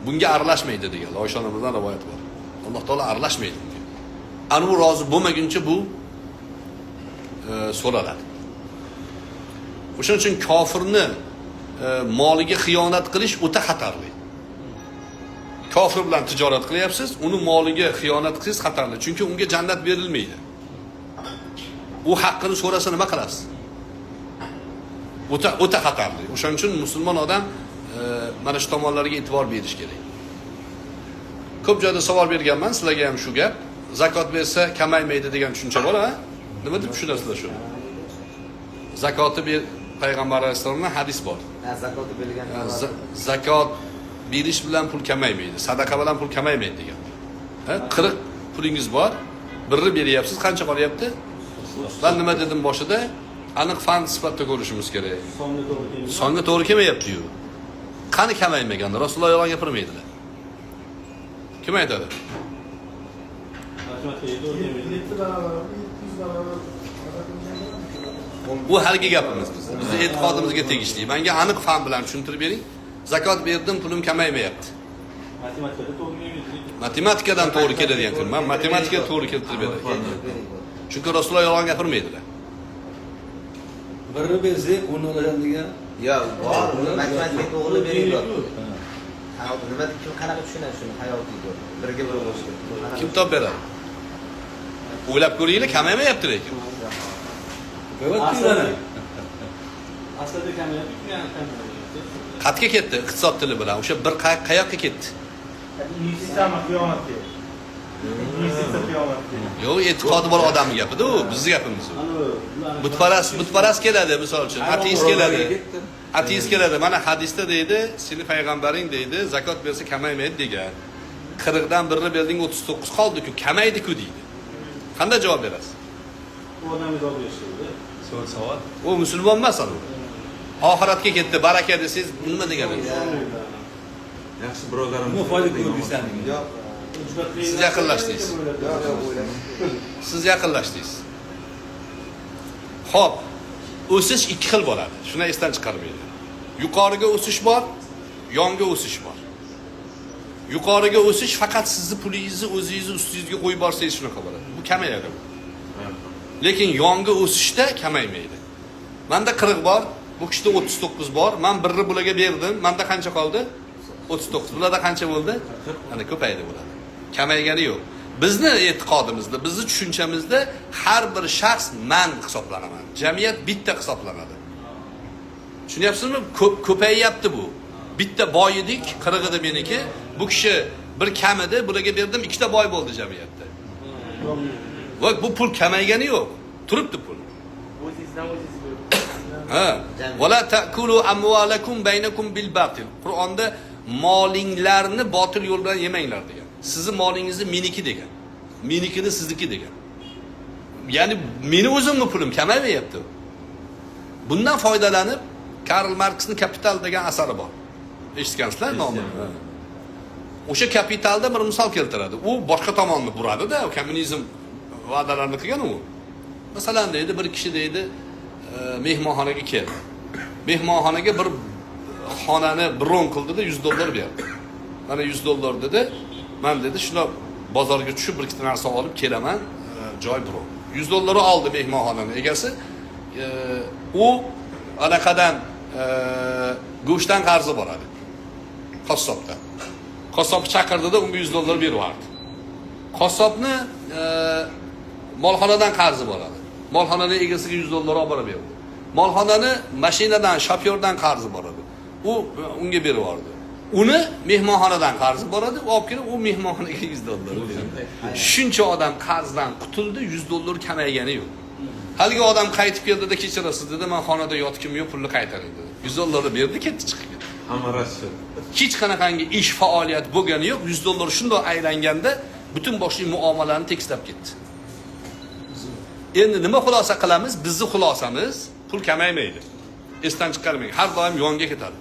[SPEAKER 1] Bunga aralashmaydi degan Oysha onamizdan rivoyat bor. Alloh taolo aralashmaydi bunga. Ani u rozi bo'lmaguncha bu so'raladi. O'shuning uchun kofirni moliga xiyonat qilish o'ta xatarli. Kofir bilan tijorat qilyapsiz, uni moliga xiyonat qilsangiz xatarli, chunki unga jannat berilmaydi. U haqqini so'rasa nima qilasiz? O'ta xatarli. O'shuning uchun musulmon odam mana shu tomonlarga e'tibor berish kerak. Ko'p joyda savol berganman, sizlarga ham shu gap. Zakot bersa kamaymaydi degan tushuncha bor, ha? Nima deb tushunasizlar shuni? Zakotni ber Payg'ambar alayhisolamning hadis bor.
[SPEAKER 5] Zakotni bergan
[SPEAKER 1] zakot berish bilan pul kamaymaydi, sadaqa bilan pul kamaymaydi degan. 40 pulingiz bor, birni beryapsiz, qancha qolyapti? Men nima dedim boshida? Aniq fan sifatida ko'rishimiz kerak. Songa to'g'ri kelmayapti-yu. Qani kamaymagan? Rasululloh yolg'on gapirmaydilar. Kim aytadi? Bu haligi gapimiz biz. Bizning e'tiqodimizga tegishli. Menga aniq fan bilan tushuntirib bering. Zakot berdim, pulim kamaymayapti. Matematikadan to'g'ri keladi ekan. Men matematikaga to'g'ri keltirib beraman. Chunki Rasululloh yolg'on gapirmaydilar.
[SPEAKER 3] Birni bersak, uni olasan degan.
[SPEAKER 5] Yo'q, bor. Matematika to'g'ri beriladi. Nima kim qanaqa tushunadi shuni hayotiy birga bir bo'lishga.
[SPEAKER 1] Kim top beradi? O'ylab ko'ringlar, kamaymayapti lekin.
[SPEAKER 2] Aslida kamayapti.
[SPEAKER 1] Qatga ketdi iqtisod tili bilan. O'sha bir qayoqqa ketdi?
[SPEAKER 4] Investitsiya qiyomatga. Investitsiya qiyomatga.
[SPEAKER 1] Yo'q, e'tiqodi bor odamning gapida u, bizning gapimiz u. Butparast keladi, misol uchun, ateist keladi. Ateist keladi. Mana hadisda deydi, seni payg'ambaring deydi, zakot bersa kamaymaydi degan. 40 dan birni berding, 39 qoldi-ku, kamaydi-ku deydi. Qanday javob berasiz?
[SPEAKER 2] Bu odamga javob berishdi.
[SPEAKER 3] Savol.
[SPEAKER 1] U musulmon emas u. Oxiratga ketdi, baraka desangiz, nima deganingiz?
[SPEAKER 3] Yaxshi birodarim. Nima foyda ko'rdingiz?
[SPEAKER 5] Yo'q.
[SPEAKER 1] Siz yaqinlashdingiz. Siz yaqinlashdingiz. Xo'p, o'sish ikki xil bo'ladi. Shuni esdan chiqarmaydi. Yuqoriga o'sish bor, yonga o'sish bor. Yuqoriga o'sish faqat sizni pulingizni o'zingizni ustingizga qo'yib borsangiz shunaqa bo'ladi. Bu kamayadi. Lekin yongi o'sishda kamaymaydi. Menda 40 bor, bu kishida 39 bor. Men birni bularga berdim. Menda qancha qoldi? 39. Bularda qancha bo'ldi? Ana ko'paydi bular. Kamaygani yo'q. Bizni e'tiqodimizda, bizni tushunchamizda har bir shaxs man hisoblanaman. Jamiyat bitta hisoblanadi. Tushunyapsizmi? Ko'payyapti bu. Bitta boy edik, 40 edi meniki. Bu kishi bir kam edi, bularga berdim, ikkita boy bo'ldi jamiyatda. Va bu pul kamaygani yo'q. Turibdi pul.
[SPEAKER 4] O'zingizdan o'zingiz bo'lib.
[SPEAKER 1] Ha. Wala ta'kulu amwalakum baynakum bil batil. Qur'onda molinglarni botil yo'l bilan yemanglar degan. Sizni molingizni meniki degan. Menikini sizniki degan. Ya'ni meni o'zimning pulim kamayyapti. Bundan foydalanib Karl Marksning Kapital degan asari bor. Eshitgansizlar nomini? O'sha Kapitalda bir misol keltiradi. U boshqa tomonni buradi-da, kommunizm va'dalarini qilgan u. Masalan deydi, bir kishi deydi, mehmonxonaga keldi. Mehmonxonaga bir xonani bron qildida $100 berdi. Mana $100 dedi. Men dedi, shuni bozorga tushib bir ikkita narsa olib kelaman, joy bron. $100 oldi mehmonxonaning egasi. U anaqadan go'shtdan qarzi boradi. Qassobdan. Qassob chaqirdida unga $100 berib yubordi. Qassobni molxonadan qarzi boradi. Molxonaning egasiga $100 olib borib berdi. Molxonani mashinadan, shofyordan qarzi boradi. U unga berib yubordi. Uni mehmonxonadan qarzi boradi, olib kelib u mehmonxonaga $100 berdi. Shuncha odam qarzdan qutuldi, $100 kamaygani yo'q. Haligi odam qaytib keldida, kechirasiz dedi, men xonada yotkim yo'q, pulni qaytaring dedi. $100 berdi, ketdi chiqib ketdi.
[SPEAKER 3] Hamma rashk.
[SPEAKER 1] Hech qanaqangi ish faoliyat bo'lgani yo'q, $100 shunday aylanganda butun boshli muomalani tekislab ketdi. Endi nima xulosa qilamiz? Bizning xulosamiz pul kamaymaydi. Esdan chiqarmang, har doim yonga ketadi.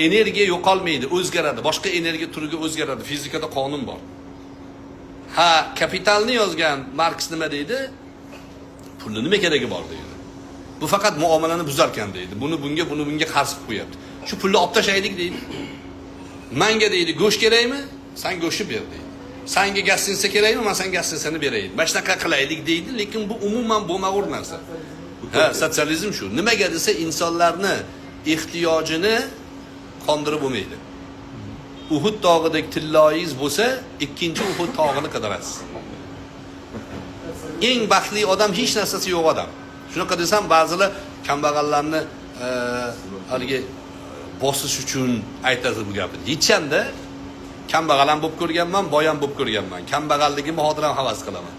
[SPEAKER 1] Energiya yo'qolmaydi, o'zgaradi, boshqa energiya turiga o'zgaradi. Fizikada qonun bor. Ha, Kapitalni yozgan Marks nima deydi? Pulni nima keragi bor deydi. Bu faqat muomalani buzarkan deydi. Buni bunga qarshi qo'yapti. Shu pulni olib tashlaylik deydi. Menga deydi, go'sht kerakmi? Sen go'shni ber deydi. Senga gastrinsa kerakmi? Men senga gastrinsani beray. Mana shunaqa qilaylik deydi, lekin bu umuman bo'lmagur narsa. Ha, sotsializm shu. Nimaga desa, insonlarni ehtiyojini qondirib bo'lmaydi. Uhud tog'idek tilloyingiz bo'lsa, ikkinchi Uhud tog'ini qidirasiz. Eng baxtli odam hech narsasi yo'q odam. Shunaqa desam, ba'zilar kambag'allarni haligi bosish uchun aytadi bu gapni. Yechanda kambag'al ham bo'lib ko'rganman, boy ham bo'lib ko'rganman. Kambag'alligimni hozir ham havas qilaman.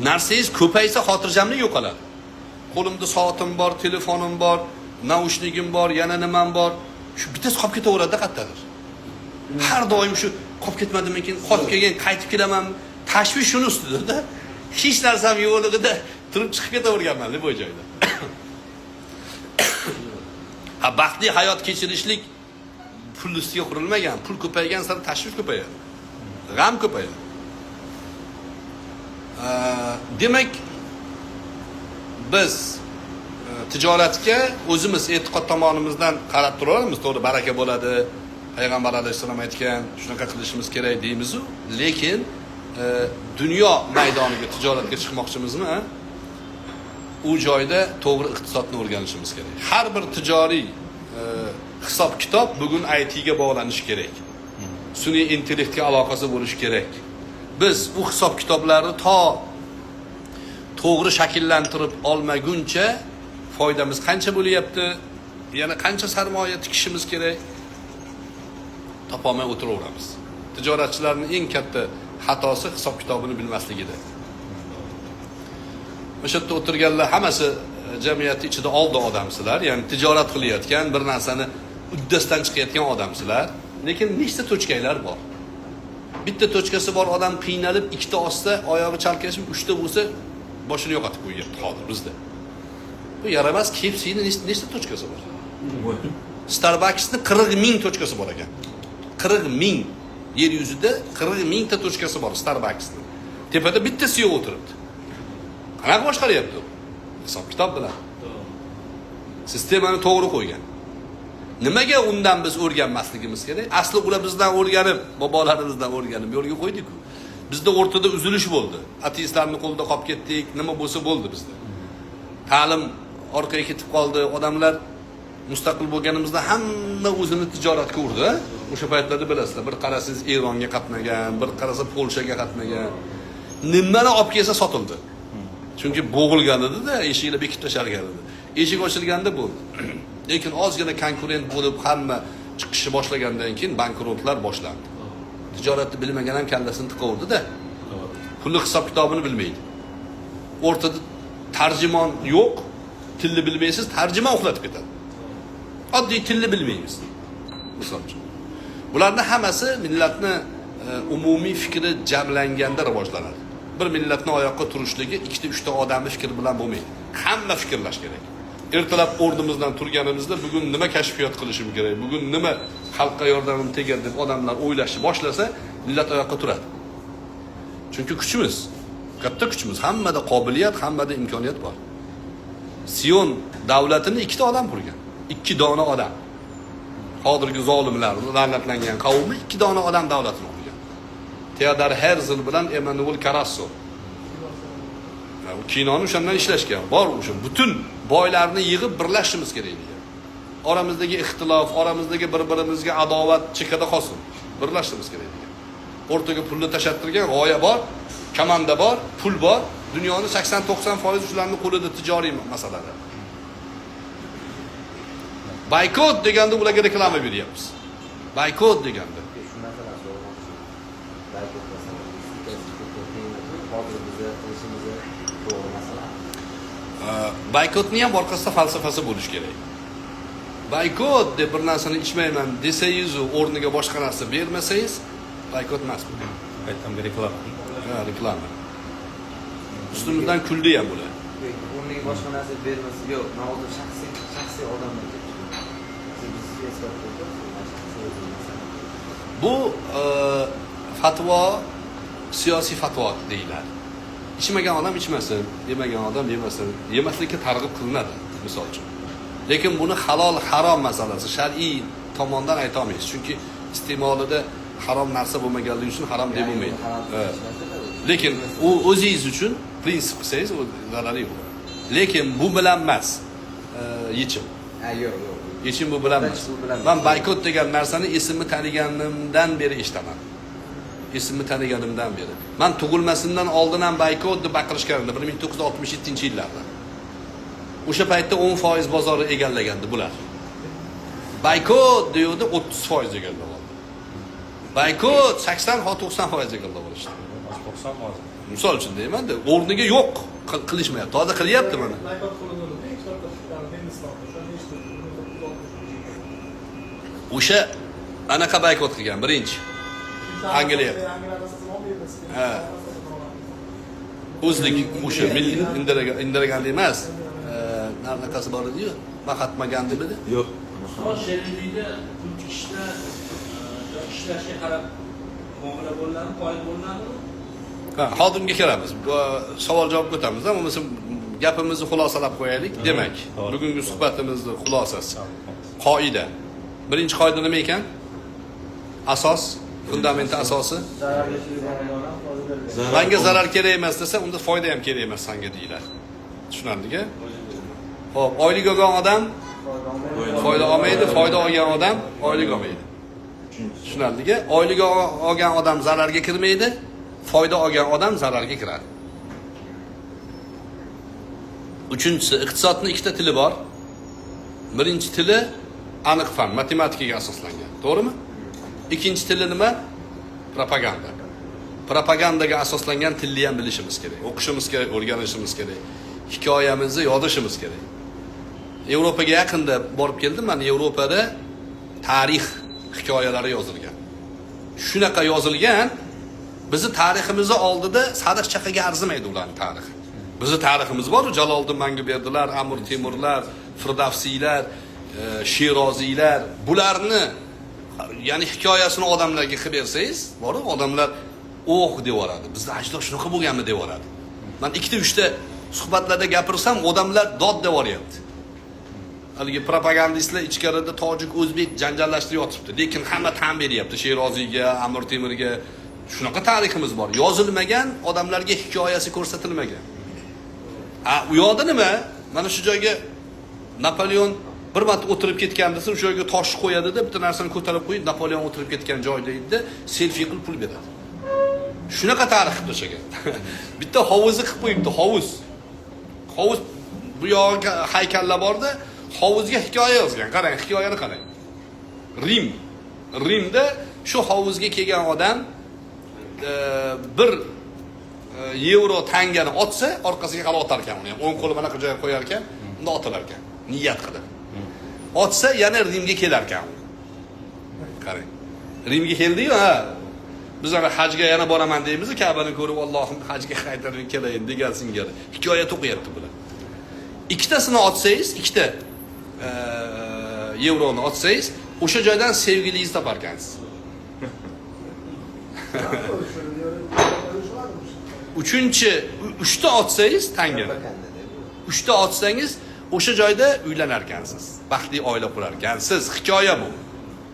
[SPEAKER 1] Narsangiz ko'paysa xotirjamlik yo'qoladi. Qo'limda soatim bor, telefonim bor, naushnikim bor, yana nimam bor. Shu bittasi qolib ketaveradi qattiqdir. Har doim shu qolib ketmadimikin, qolib kelgan, qaytib kelaman. Tashvish shuni ustida-da. Hech narsam yo'qligida turib chiqib ketaverganman bu joyda. Ha, baxtli hayot kechirishlik pul ustiga qurilmagan. Pul ko'paygan sari tashvish ko'payadi. G'am ko'payadi. Demak, biz tijoratga o'zimiz e'tiqod tomonimizdan qarab turamiz, to'g'ri, baraka bo'ladi. Payg'ambar alayhisalom aytgan, shunaqa qilishimiz kerak deymiz-ku, lekin dunyo maydoniga tijoratga chiqmoqchimizmi? U joyda to'g'ri iqtisodni o'rganishimiz kerak. Har bir tijoriy hisob kitob bugun ITga bog'lanishi kerak. Sun'iy intellektga aloqasi bo'lishi kerak. Biz bu hisob kitoblarni to'g'ri shakllantirib olmaguncha foydamiz qancha bo'lyapti, yana qancha sarmoya tikishimiz kerak, topolmay o'tiraveramiz. Tijoratchilarning eng katta xatosi hisob kitobini bilmasligida. O'sha yerda o'tirganlar hammasi jamiyat ichida oldi odamsizlar, ya'ni tijorat qilayotgan, bir narsani uddasidan chiqayotgan odamsizlar, lekin nechta tochkalar bor. Bitta tochkasi bor odam qiynalib, ikkita ostda oyog'i chalkashib, uchta bo'lsa boshini yo'qotib qo'yapti hozir bizda. Bu yaramas, KFC'ning nechta tochkasi bor? Starbucks'ning 40 ming tochkasi bor ekan. 40 ming. Yer yuzida 40 mingta tochkasi bor Starbucks'ning. Tepada bittasi yo'q o'tiribdi. Qanaqa boshqaryapti? Hisob kitob bilan. Sistemani to'g'ri qo'ygan. Nimaga undan biz o'rganmasligimiz kerak? Asli ular bizdan o'rganib, bobolarimizdan o'rganib yo'lga qo'ydik-ku. Bizda o'rtada uzilish bo'ldi. Ateistlarning qo'lida qolib ketdik, nima bo'lsa bo'ldi bizda. Ta'lim orqaga ketib qoldi, odamlar mustaqil bo'lganimizda hamma o'zini tijoratga urdi. O'sha paytlarda bilasizlar, bir qarasangiz Eronga qatnagan, bir qarasa Polshaga qatnagan. Nimani olib kelsa sotildi. Chunki bo'g'ilgan edi-da, eshiklar bekitib tashalgan edi. Eshik ochilganda bo'ldi. Lekin ozgina konkurent bo'lib hamma chiqishni boshlagandan keyin bankrotlar boshlandi. Tijoratni bilmagan ham kallasini tiqaverdi-da. Pulni hisob kitobini bilmaydi. O'rtada tarjimon yo'q, tilni bilmaysiz, tarjimon uxlatib ketadi. Oddiy tilni bilmaymiz. Misol uchun. Bularning hammasi millatni umumiy fikri jamlanganda rivojlanadi. Bir millatning oyoqqa turishligi ikkita, uchta odamning fikri bilan bo'lmaydi. Hamma fikrlash kerak. Ertalab o'rnimizdan turganimizda bugun nima kashfiyot qilishim kerak, bugun nima xalqqa yordamim tegar deb odamlar o'ylashni boshlasa, millat oyoqqa turadi. Chunki kuchimiz, katta kuchimiz, hammada qobiliyat, hammada imkoniyat bor. Sion davlatini ikkita odam qurgan. 2 dona odam. Hozirgi zolimlar, la'natlangan qavmi 2 dona odam davlatini qurgan. Theodor Herzl bilan Emmanuel Carasso. Kinoni o'shandan ishlashgan. Bor o'sha butun boylarni yig'ib birlashishimiz kerak degan. Oramizdagi ixtilof, oramizdagi bir-birimizga adovat chekada qolsin. Birlashishimiz kerak degan. O'rtaga pulni tashattirgan g'oya bor, komanda bor, pul bor. Dunyoning 80-90% shularning qo'lida tijoriy masalalar. Boykot deganda ularga reklama beryapmiz. Boykot deganda.
[SPEAKER 5] Shu narsalar so'ramoqchi. Boykot masalasi. Hozir bizni qilishimizni to'g'ri masala.
[SPEAKER 1] Boykotning ham orqasida falsafasi bo'lishi kerak. Boykot deb bir narsani ichmayman desangiz, o'rniga boshqa narsa bermasangiz, boykot emas bu.
[SPEAKER 3] Aytdim reklama.
[SPEAKER 1] Ha, reklama. Ustimizdan kuldi ham bular.
[SPEAKER 5] O'rniga boshqa narsa bermasa, yo'q, men hozir shaxsiy odamlar
[SPEAKER 1] bu fatvo siyosiy fatvo deyiladi. İçmagan odam ichmasin, yemagan odam yemasin. Yemaslikka targ'ib qilinadi, misol uchun. Lekin buni halol harom masalasi shar'iy tomondan ayta olmaysiz. Chunki iste'molida harom narsa bo'lmaganligi uchun harom deb bo'lmaydi. Lekin u o'zingiz uchun prinsip qilsangiz, u zarari yo'q. Lekin bu bilan emas yechim.
[SPEAKER 5] Ha, yo'q.
[SPEAKER 1] Yechim bu bilan emas. Men boykot degan narsani esimni taniganimdan beri eshitaman. Esimni taniganimdan beri. Men tug'ilmasimdan oldin ham boykot deb baqirishgan edi 1967-yillarda. O'sha paytda 10% bozorni egallagandi bular. Boykot deyildi 30% egallab oldi. Boykot 80-90% egallab olishdi.
[SPEAKER 3] 90%.
[SPEAKER 1] Misol uchun deyman-da, o'rniga yo'q qilishmayapti. Hozir qilyapti mana. O'sha anaqa boykot qilgan birinchi. Angliya. Ha. O'zlik o'sha Indira Gandhi emas. Narnaqasi bor edi-yu, Mahatma Gandhi edi.
[SPEAKER 3] Yo'q.
[SPEAKER 2] Sheriyda pul tikishda ishlashga qarab muomala bo'linadi, qoida bo'linadimi?
[SPEAKER 1] Ha, hozirga kelamiz. Bu savol-javob o'tamiz, ammo biz gapimizni xulosalab qo'yaylik. Demak, bugungi suhbatimizning xulosasi. Qoida. Birinchi qoida nima ekan? Asos, fundament asosi. Menga zarar kerak emas desa, unda foyda ham kerak emas senga deyiladi. Tushunarlika? Xo'p, oylik olgan odam foyda olmaydi, foyda olgan odam oylik olmaydi. Tushunarlika? Oylik olgan odam zararga kirmaydi, foyda olgan odam zararga kiradi. Uchinchisi, iqtisodning ikkita tili bor. Birinchi tili aniq fan, matematikaga asoslangan. To'g'rimi? Ikkinchi tili nima? Propaganda. Propagandaga asoslangan tilni ham bilishimiz kerak. O'qishimiz kerak, o'rganishimiz kerak. Hikoyamizni yodishimiz kerak. Yevropaga yaqinda borib keldim. Men Yevropada tarix hikoyalari yozilgan. Shunaqa yozilgan, bizni tariximizni oldida sariq chaqaga arzimaydi ularning tarixi. Bizni tariximiz bor, Jaloliddin Manguberdilar, Amir Temurlar, Firdavsiylar, Shiroziylar, bularni ya'ni hikoyasini odamlarga qilib bersangiz, bor-ku odamlar deb yoradi. Bizda ajdod shunaqa bo'lganmi deb yoradi. Men 2-3 ta suhbatlarda gapirsam, odamlar dod deb yoryapti. Haligi propagandistlar ichkarida tojik, o'zbek janjallashtirib yotibdi. Lekin hamma tan beryapti Shiroziyga, Amir Temurga, Shunaqa tariximiz bor. Yozilmagan, odamlarga hikoyasi ko'rsatilmagan. U yoqda nima? Mana shu joyga Napoleon bir marta o'tirib ketganda, shu joyga tosh qo'yadi-da, bitta narsani ko'tarib qo'yib, Napoleon o'tirib ketgan joyda edi, selfie qilib pul beradi. Shunaqa tarix qilib tashagan. Bitta hovuzni qilib qo'yibdi, hovuz. Hovuz bu yoqqa haykallar borda, hovuzga hikoya yozgan. Qarang, hikoyani qarang. Rimda shu hovuzga kelgan odam bir yevro tangani otsa, orqasiga qarab otar ekan uni ham. O'ng qo'li mana shu joyga qo'yar ekan, unda otilar ekan. Niyat qilib. Otsa, yana Rimga kelar ekan. Qarang. Rimga keldi-yu, ha. Biz ana hajga yana boraman deymiz, Ka'bani ko'rib Allohim hajga qaytarib kelayin degan singari. Hikoya to'qiyapti bular. Ikkitasini otsangiz, ikkita yevroni otsangiz, o'sha joydan sevgilingizni toparkansiz. Uchta otsangiz tangani. 3ta otsangiz, o'sha joyda uylanar ekansiz. Baxtli oila qurar ekansiz. Hikoya bu.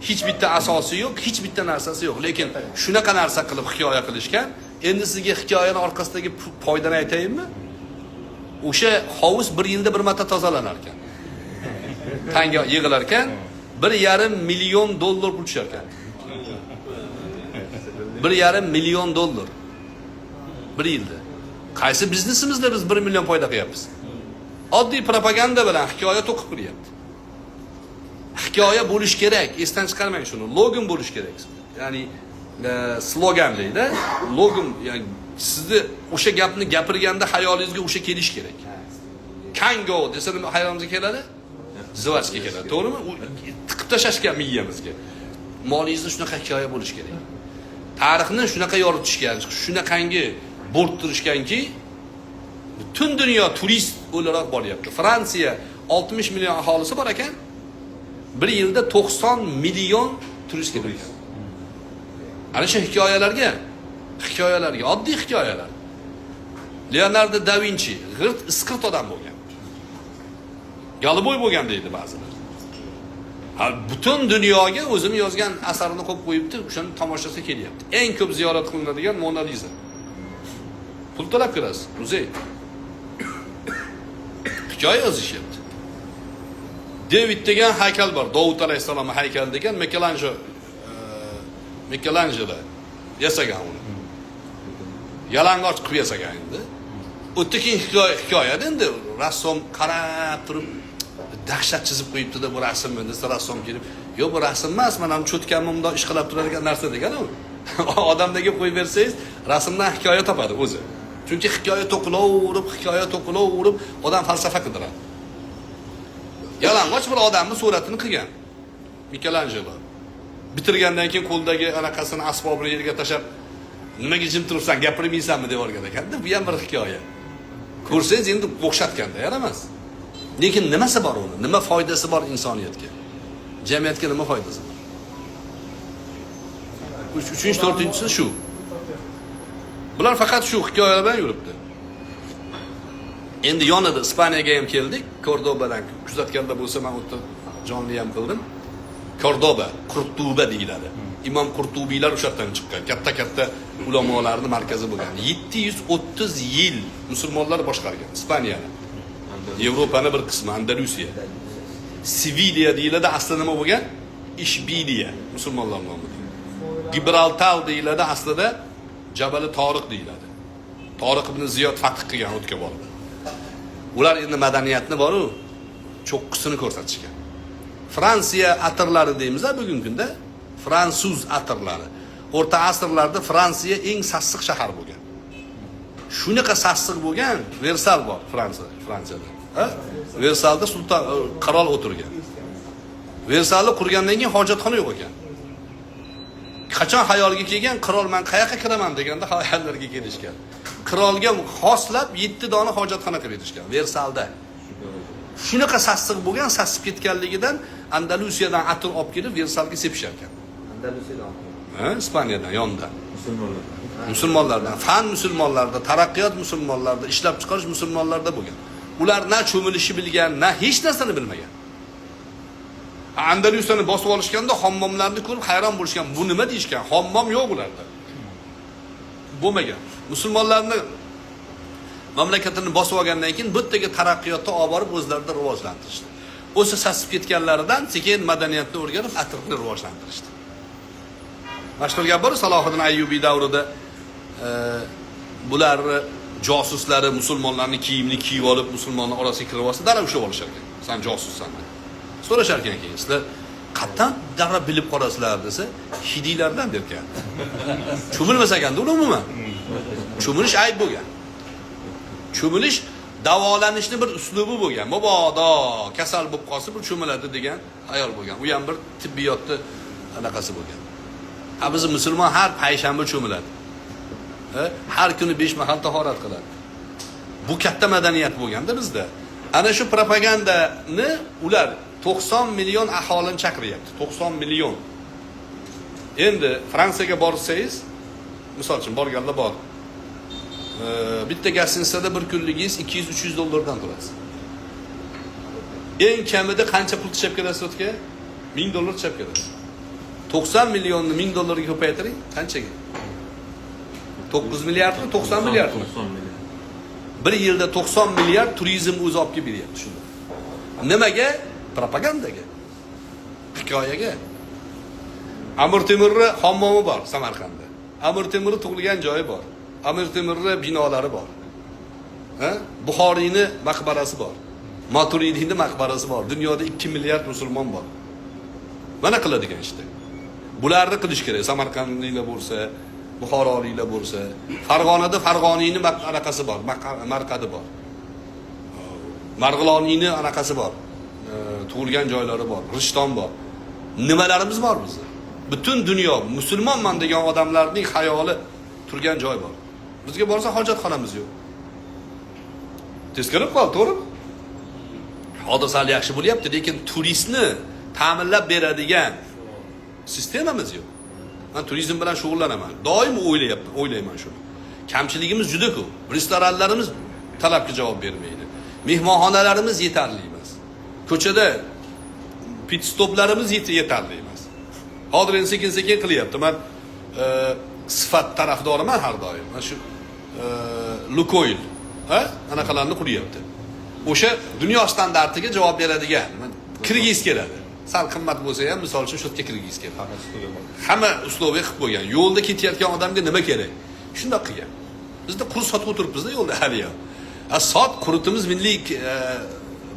[SPEAKER 1] Hech bitta asosi yo'q, hech bitta narsasi yo'q. Lekin shunaqa narsa qilib hikoya qilishgan. Endi sizga hikoyaning orqasidagi foydani aytayinmi? O'sha hovuz 1 yilda bir marta tozalanar ekan. Tanga yig'ilar ekan, 1,5 million dollar pul tushar ekan. 1,5 million dollar. 1 yilda. Qaysi biznesimizda biz 1 million foyda qilyapmiz? Oddiy propaganda bilan hikoya to'qib qilyapti. Hikoya bo'lish kerak, esdan chiqarmang shuni. Logan bo'lish kerak. Ya'ni slogan deydi. Logan, ya'ni sizni o'sha gapni gapirganda hayolingizga o'sha kelish kerak. Kango desa nima hayolingizga keladi? Zvachga keladi, to'g'rimi? U tiqib tashashgan miyamizga. Molingizda shunaqa hikoya bo'lish kerak. Tarixni shunaqa yoritishgan, shunaqangi bo'rttirishganki, butun dunyo turist o'laroq boryapti. Fransiya 60 million aholisi bor ekan. 1 yilda 90 million turist keladi. Ana shu hikoyalarga, oddiy hikoyalar. Leonardo da Vinci g'irt isqirt odam bo'lgan. Galiboy bo'lgan deydi ba'zilar. Butun dunyoga o'zim yozgan asarini qo'yib qo'yibdi, o'shani tomoshasi kelyapti. Eng ko'p ziyorat qilinadigan Mona Lisa. Pul to'lab kirasiz, muzey. Hikoya yozishyapti. David degan haykal bor, Davud alayhissalom haykali degan Michelangelo yasagan uni. Yalang'och qilib yasagan endi. O'tdagi hikoyada endi rassom qarab turib dahshat chizib qo'yibdi-da, bu rasmmi desa, rassom kelib, "Yo'q, bu rasm emas, men ham cho'tkamni bundoq ish qilib turadigan narsa" degan u. Odamlarga qo'yib bersangiz, rasmdan hikoya topadi o'zi. Chunki hikoya to'qilaverib, odam falsafa qidiradi. Yalang'och bir odamning suratini qilgan Michelangelo. Bitirgandan keyin qo'ldagi anaqasini asbobini yerga tashab, "Nimaga jim turibsan, gapirmaysanmi?" deb o'rgan ekan-da. Bu ham bir hikoya. Ko'rsangiz endi o'xshatganda yaramas. Lekin nimasi bor uni? Nima foydasi bor insoniyatga? Jamiyatga nima foydasi bor? 3-chi, 4-chi shu. Bular faqat shu hikoyalar bilan yuribdi. Endi yonida Ispaniyaga ham keldik. Kordobadan kuzatganda bo'lsa, men o'tda jonli ham qildim. Kordoba, Qurtuba deyiladi. Imom Qurtubiylar o'shadan chiqqan, katta ulamolarning markazi bo'lgan. 730 yil musulmonlar boshqargan Ispaniyani. Yevropaning bir qismi, Andalusiya. Seviliya deyiladi, aslida nima bo'lgan? Ishbiliya, musulmonlar nomi. Gibraltar deyiladi, aslida Jabal Toriq deyiladi. Toriq ibn Ziyod fath qilgan o'tga borib. Ular endi madaniyatni boru cho'qqisini ko'rsatishgan. Fransiya atirlari deymiz-a bugungi kunda, fransuz atirlari. O'rta asrlarda Fransiya eng sassiq shahar bo'lgan. Shunaqa sassiq bo'lgan, Versal bor Fransiyada. Ha? Versalda sulton qirol o'tirgan. Versalni qurgandan keyin hojatxona yo'q ekan. Qachon xayolga kelgan, qirol men qayoqqa kiraman deganda xayollarga kelishgan. Qirolga xoslab 7 dona hojatxona qilishgan Versalda. Shunaqa sassiq bo'lgan, sassib ketganligidan Andalusiyadan atir olib kelib Versalga sepishar ekan.
[SPEAKER 5] Andalusiyadan.
[SPEAKER 1] Ha, Ispaniyadan yonda. Musulmonlardan, fan musulmonlarda, taraqqiyot musulmonlarda, ishlab chiqarish musulmonlarda bo'lgan. Ular na cho'milishni bilgan, na hech narsani bilmagan. Andalusiyani bosib olishganda hammomlarni ko'rib hayron bo'lishgan. Bu nima deyishgan? Hammom yo'q ularda. bo'lmagan. Musulmonlarni mamlakatini bosib olgandan keyin bu yerdagi taraqqiyotni olib borib o'zlarida rivojlantirishdi. O'sha sasib ketganlaridan sekin madaniyatni o'rganib, atrofni rivojlantirishdi. Mashhur gap bor, Salohiddin Ayyubiy davrida bular josuslari musulmonlarning kiyimini kiyib olib, musulmonlar orasiga kirib olsa, darrov ushlab olishar ekan. Sen josussan deb. So'rashar ekan keyin, sizlar qatdan darrov bilib qolasizlar desa, hidiylardan derkan. Cho'milmasa ekanda uni umuman. Cho'milish ayb bo'lgan. Cho'milish davolanishning bir uslubi bo'lgan. Mabodo kasal bo'lib qolsa bir cho'miladi degan ayol bo'lgan. U ham bir tibbiyotni anaqasi bo'lgan. Ha biz musulmon har payshanba cho'miladi. Har kuni 5 mahal tahorat qiladi. Bu katta madaniyat bo'lganda bizda. Ana shu propagandani ular 90 million aholini chaqiryapti. 90 million. Endi Fransiyaga borsangiz, misol uchun borganlar bor. Bitta gastitsada bir kunligingiz 200-300 dollardan turasiz. Eng kamida qancha pul tishab kelasiz o'tga? 1000 dollar tishab kelasiz. 90 millionni 1000 dollarga ko'paytiring, qanchaga? 9 milliardmi, 90 milliardmi?
[SPEAKER 3] 90 milliard.
[SPEAKER 1] Bir yilda 90 milliard turizm o'zi olib kelib beryapti shunda. Nimaga? Propagandaga. Hikoyaga. Amir Temurning hammomi bor Samarqandda. Amir Temurning tug'ilgan joyi bor. Amir Temurning binolari bor. Buxoriyning maqbarasi bor. Maturidiyning maqbarasi bor. Dunyoda 2 milliard musulmon bor. Mana qiladigan ishda. Bularni qilish kerak. Samarqandliklar bo'lsa, Buxoroliklar bo'lsa, Farg'onada Farg'oniyning anaqasi bor, marqadi bor. Marg'iloniyning anaqasi bor. Tug'ilgan joylari bor, Rishton bor. Nimalarimiz bor bizda? Butun dunyo musulmonman degan odamlarning xayoli turgan joy bor. Bizga borsa hojatxonamiz yo'q. Teskari qol, to'g'rimi? Hozir sal yaxshi bo'lyapti, lekin turistni ta'minlab beradigan sistemamiz yo'q. Men turizm bilan shug'ullanaman. Doim o'ylayman shuni. Kamchiligimiz juda ko'p. Restoranlarimiz talabga javob bermaydi. Mehmonxonalarimiz yetarli emas. Ko'chada pit stoplarimiz yetarli emas. Hozir endi sekin-sekin qilyapti. Men sifat tarafdoriman har doim. Mana shu Lukoil, anaqalarni quryapti. O'sha dunyo standartiga javob beradigan kirgiz keladi. Sal qimmat bo'lsa ham, misol uchun shu yerga kirgiz keladi. Hamma uslubi qilib qo'ygan. Yo'lda ketayotgan odamga nima kerak? Shunday qilgan. Bizda qurut sotib o'tiribmiz-da yo'lda hali ham. Sot qurutimiz milliy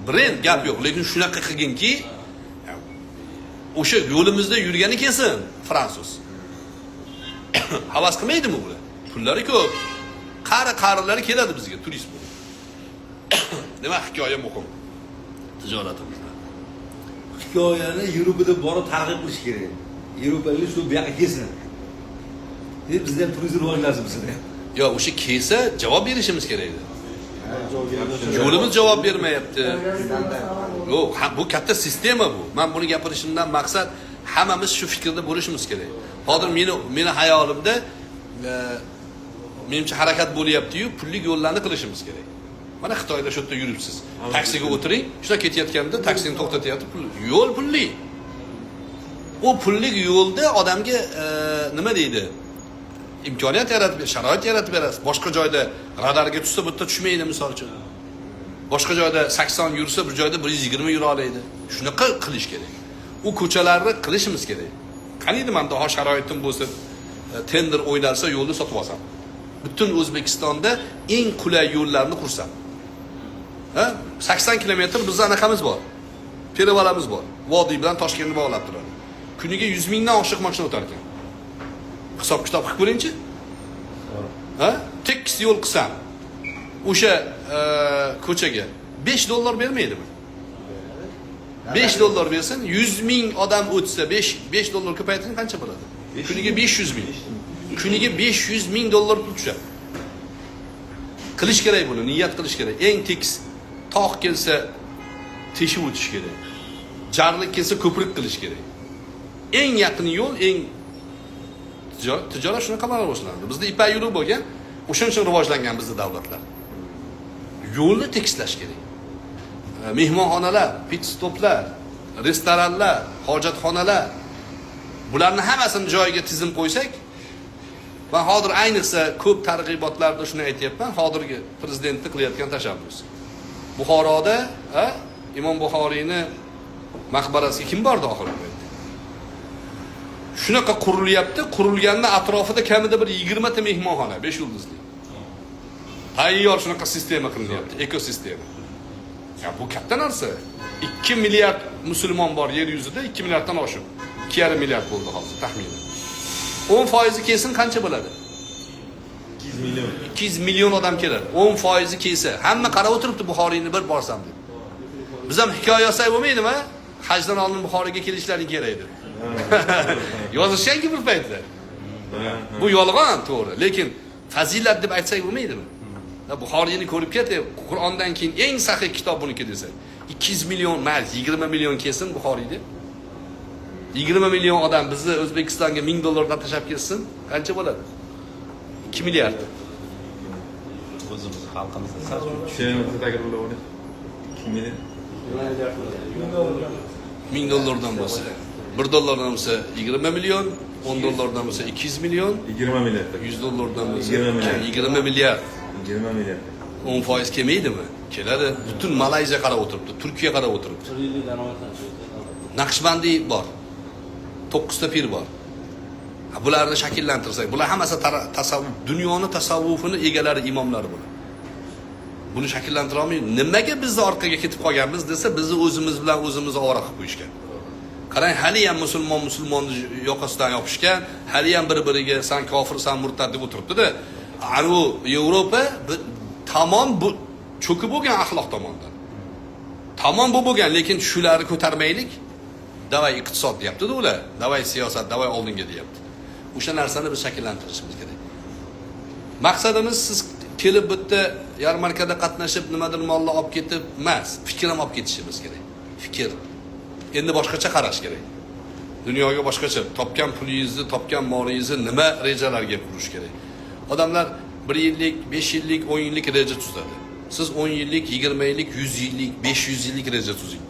[SPEAKER 1] brend gap yo'q, lekin shunaqa qilginki, o'sha yo'limizda yurgani kelsin fransuz. Havas qilmaydimi ular? Pullari ko'p. Qari-qarilar keladi bizga turist bo'lib. Nima hikoya muhim? Tijoratimizda.
[SPEAKER 2] Hikoyani Yevropada borib targ'ib qilish kerak. Yevropaliklar shu bu yoqqa kelsin. Bizda ham turizm rivojlansin bizda.
[SPEAKER 1] Yo, o'sha kelsa javob berishimiz kerak edi. Yo'limiz javob bermayapti. Yo'q, bu katta sistema bu. Men buni gapirishimdan maqsad hammamiz shu fikrda bo'lishimiz kerak. Hozir meni hayolimda menimcha harakat bo'lyapti-yu, pullik yo'llarni qilishimiz kerak. Mana Xitoyda shu yerda yuribsiz. Taksiga o'tiring, shunday ketayotganda taksini to'xtatyapti, yo'l pulli. U pullik yo'lda odamga nima deydi? Imkoniyat yaratib, sharoit yaratib berasiz. Boshqa joyda radarga tushsa, bu yerda tushmaydi misol uchun. Boshqa joyda 80 yursa, bir joyda 120 yura oladi. Shunaqa qilish kerak. U ko'chalarni qilishimiz kerak. Qaniydi menda ho sharoitim bo'lsa, tender o'ynalsa yo'lni sotib olsam. Butun O'zbekistonda eng qulay yo'llarni qursam. 80 kilometr bizda anaqamiz bor. Perevalamiz bor. Vodiy bilan Toshkentni bog'lab turadi. Kuniga 100 mingdan oshiq mashina o'tar ekan. Hisob kitob qilib ko'ring-chi. Tekis yo'l qilsam, o'sha ko'chaga 5 dollar bermaydimi? 5 dollar bersin, 100 ming odam o'tsa, 5 dollar ko'paytiring qancha bo'ladi? Kuniga 500 ming. Kuniga 500 ming dollar pul tushadi. Qilish kerak buni, niyat qilish kerak. Eng tekis tog' kelsa teshib o'tish kerak. Jarlik kelsa ko'prik qilish kerak. Eng yaqin yo'l, eng tijorat shunaqa rivojlandi. Bizda ipak yo'li bo'lgan, o'shancha rivojlangan bizda davlatlar. Yo'lni tekislash kerak. Mehmonxonalar, pit stoplar, restoranlar, hojatxonalar, bularni hammasini joyiga tizim qo'ysak, Men hozir ayniqsa ko'p targ'ibotlarda shuni aytyapman, hozirgi prezidentni qilayotgan tashabbus. Buxoroda, Imom Buxoriyni maqbarasiga kim bordi oxirgi paytda? Shunaqa qurilyapti, qurilganda atrofida kamida bir 20 ta mehmonxona, 5 yulduzli. Tayyor shunaqa sistema qilinyapti, ekosistema. Ya bu katta narsa. 2 milliard musulmon bor yer yuzida, 2 milliarddan oshib. 2,5 milliard bo'ldi hozir taxminan. 10% kelsin qancha bo'ladi?
[SPEAKER 3] 200 milyon.
[SPEAKER 1] 200 million odam keladi. 10% kelsa, hamma qarab o'tiribdi Buxoriyni bir borsam deb. Biz ham hikoya yozsak bo'lmaydimi? Hajdan oldin Buxoriga kelishlaring kerak edi. Yozishgan-ku bir paytda. Bu yolg'on, to'g'ri, lekin fazilat deb aytsak bo'lmaydimi? Buxoriyni ko'rib ketib, Qur'ondan keyin eng sahih kitob buniki desak, 200 million, mayli 20 million kelsin Buxoriyda. 20 million odam bizni O'zbekistonga $1000 tashab ketsin, qancha bo'ladi? 2 milliard.
[SPEAKER 6] O'zimiz xalqimizning
[SPEAKER 3] Sen takrorlayver. 2 million.
[SPEAKER 1] $1000 bo'lsa, $1 bo'lsa 20 million, $10 bo'lsa 200 million,
[SPEAKER 3] 20 milliard.
[SPEAKER 1] $100 bo'lsa
[SPEAKER 3] 20 milliard.
[SPEAKER 1] 20 milliard.
[SPEAKER 3] 20 milliard.
[SPEAKER 1] 10% kelmaydimi? Keladi. Butun Malayziya qarab o'tiribdi, Turkiya qarab o'tiribdi. Naqshbandiy bor. 9 ta pir bor. Bularni shakllantirsak, bular hammasi tasavvuf, dunyoning tasavvufini egalari imomlari bular. Buni shakllantira olmaymiz. Nimaga bizni orqaga ketib qolganmiz desa, bizni o'zimiz bilan o'zimiz ovora qilib qo'yishgan. Qarang, hali ham musulmonni yoqasidan yopishgan, hali ham bir-biriga sen kofirsan, murtad deb o'tiribdi-da. Anu Yevropa tamom bu cho'kib bo'lgan axloq tomondan. Tamom bu bo'lgan, lekin shularni ko'tarmaylik. Davay iqtisod deyapti-da ular. Davay siyosat, davay oldinga deyapti. O'sha narsani biz shakllantirishimiz kerak. Maqsadimiz siz kelib bitta yarmarkada qatnashib nimadir molni olib ketib emas, fikr ham olib ketishimiz kerak. Fikr. Endi boshqacha qarash kerak. Dunyoga boshqacha, topgan pulingizni, topgan molingizni nima rejalarga qurish kerak. Odamlar 1 yillik, 5 yillik, 10 yillik reja tuzadi. Siz 10 yillik, 20 yillik, 100 yillik, 500 yillik reja tuzing.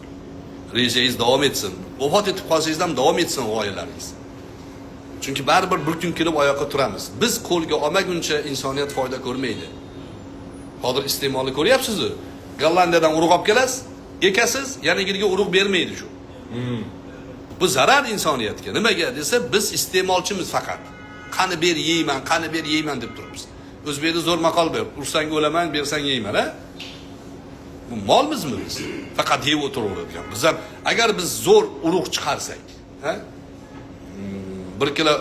[SPEAKER 1] Rejangiz davom etsin. Vafot etib qolsangiz ham davom etsin g'oyalaringiz. Chunki baribir bir kun kelib oyoqqa turamiz. Biz qo'lga olmaguncha insoniyat foyda ko'rmaydi. Hozir iste'molni ko'ryapsiz-ku. Gollandiyadan urug' olib kelasiz, ekasiz, yana yilga urug' bermaydi shu. Bu zarar insoniyatga. Nimaga desa, biz iste'molchimiz faqat. Qani ber yeyman, qani ber yeyman deb turibmiz. O'zbekda zo'r maqol ber, ursang o'laman, bersang yeyman, ha? Bu molmizmi biz? Faqat yeb o'tiraveradigan. Biz ham agar biz zo'r urug' chiqarsak, ha? 1 kilo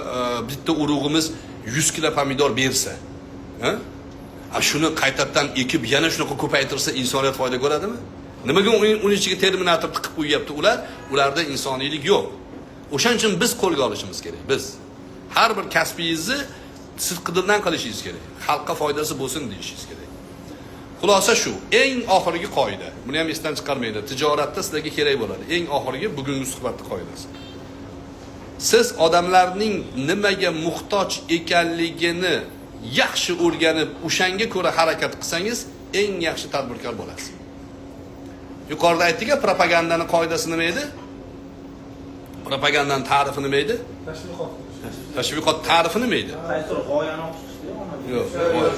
[SPEAKER 1] bitta urug'imiz 100 kilo pomidor bersa, ha? Shuni qaytadan ekib yana shunaqa ko'paytirsa insoniyat foyda ko'radimi? Nimaga uning ichiga terminator tiqib qo'yapti ular? Ularda insoniylik yo'q. O'shaning uchun biz qo'lga olishimiz kerak. Biz har bir kasbingizni sidqidildan qilishingiz kerak. Xalqqa foydasi bo'lsin deyishingiz kerak. Xulosa shu, eng oxirgi qoida. Buni ham esdan chiqarmaydi. Tijoratda sizlarga kerak bo'ladi. Eng oxirgi bugungi suhbatning qoidasi. Siz odamlarning nimaga muhtoj ekanligini yaxshi o'rganib, o'shanga ko'ra harakat qilsangiz, eng yaxshi tadbirkor bo'lasiz. Yuqorida aytdik-ku, propagandaning qoidasi nima edi? Propagandaning ta'rifi nima edi? Tashviqot ta'rifi nima edi?
[SPEAKER 4] G'oyani o'qitishda
[SPEAKER 1] Yo'q.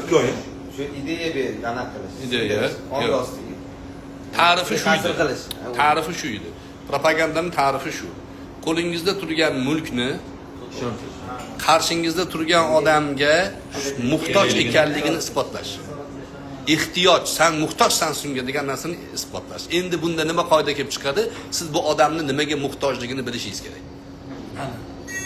[SPEAKER 3] Hikoya.
[SPEAKER 5] Shu ideya ber, qanaqa qilish.
[SPEAKER 1] Ideya.
[SPEAKER 5] Ondosligi.
[SPEAKER 1] Ta'rifi shu
[SPEAKER 5] Ta'sir
[SPEAKER 1] edi.
[SPEAKER 5] qilish.
[SPEAKER 1] Ta'rifi shu edi. Propagandaning ta'rifi shu. Qo'lingizda turgan mulkni qarshingizda turgan odamga muhtoj ekanligini isbotlash. Ehtiyoj, sen muhtojsan shunga degan narsani isbotlash. Endi bunda nima qoida kelib chiqadi? Siz bu odamni nimaga muhtojligini bilishingiz kerak.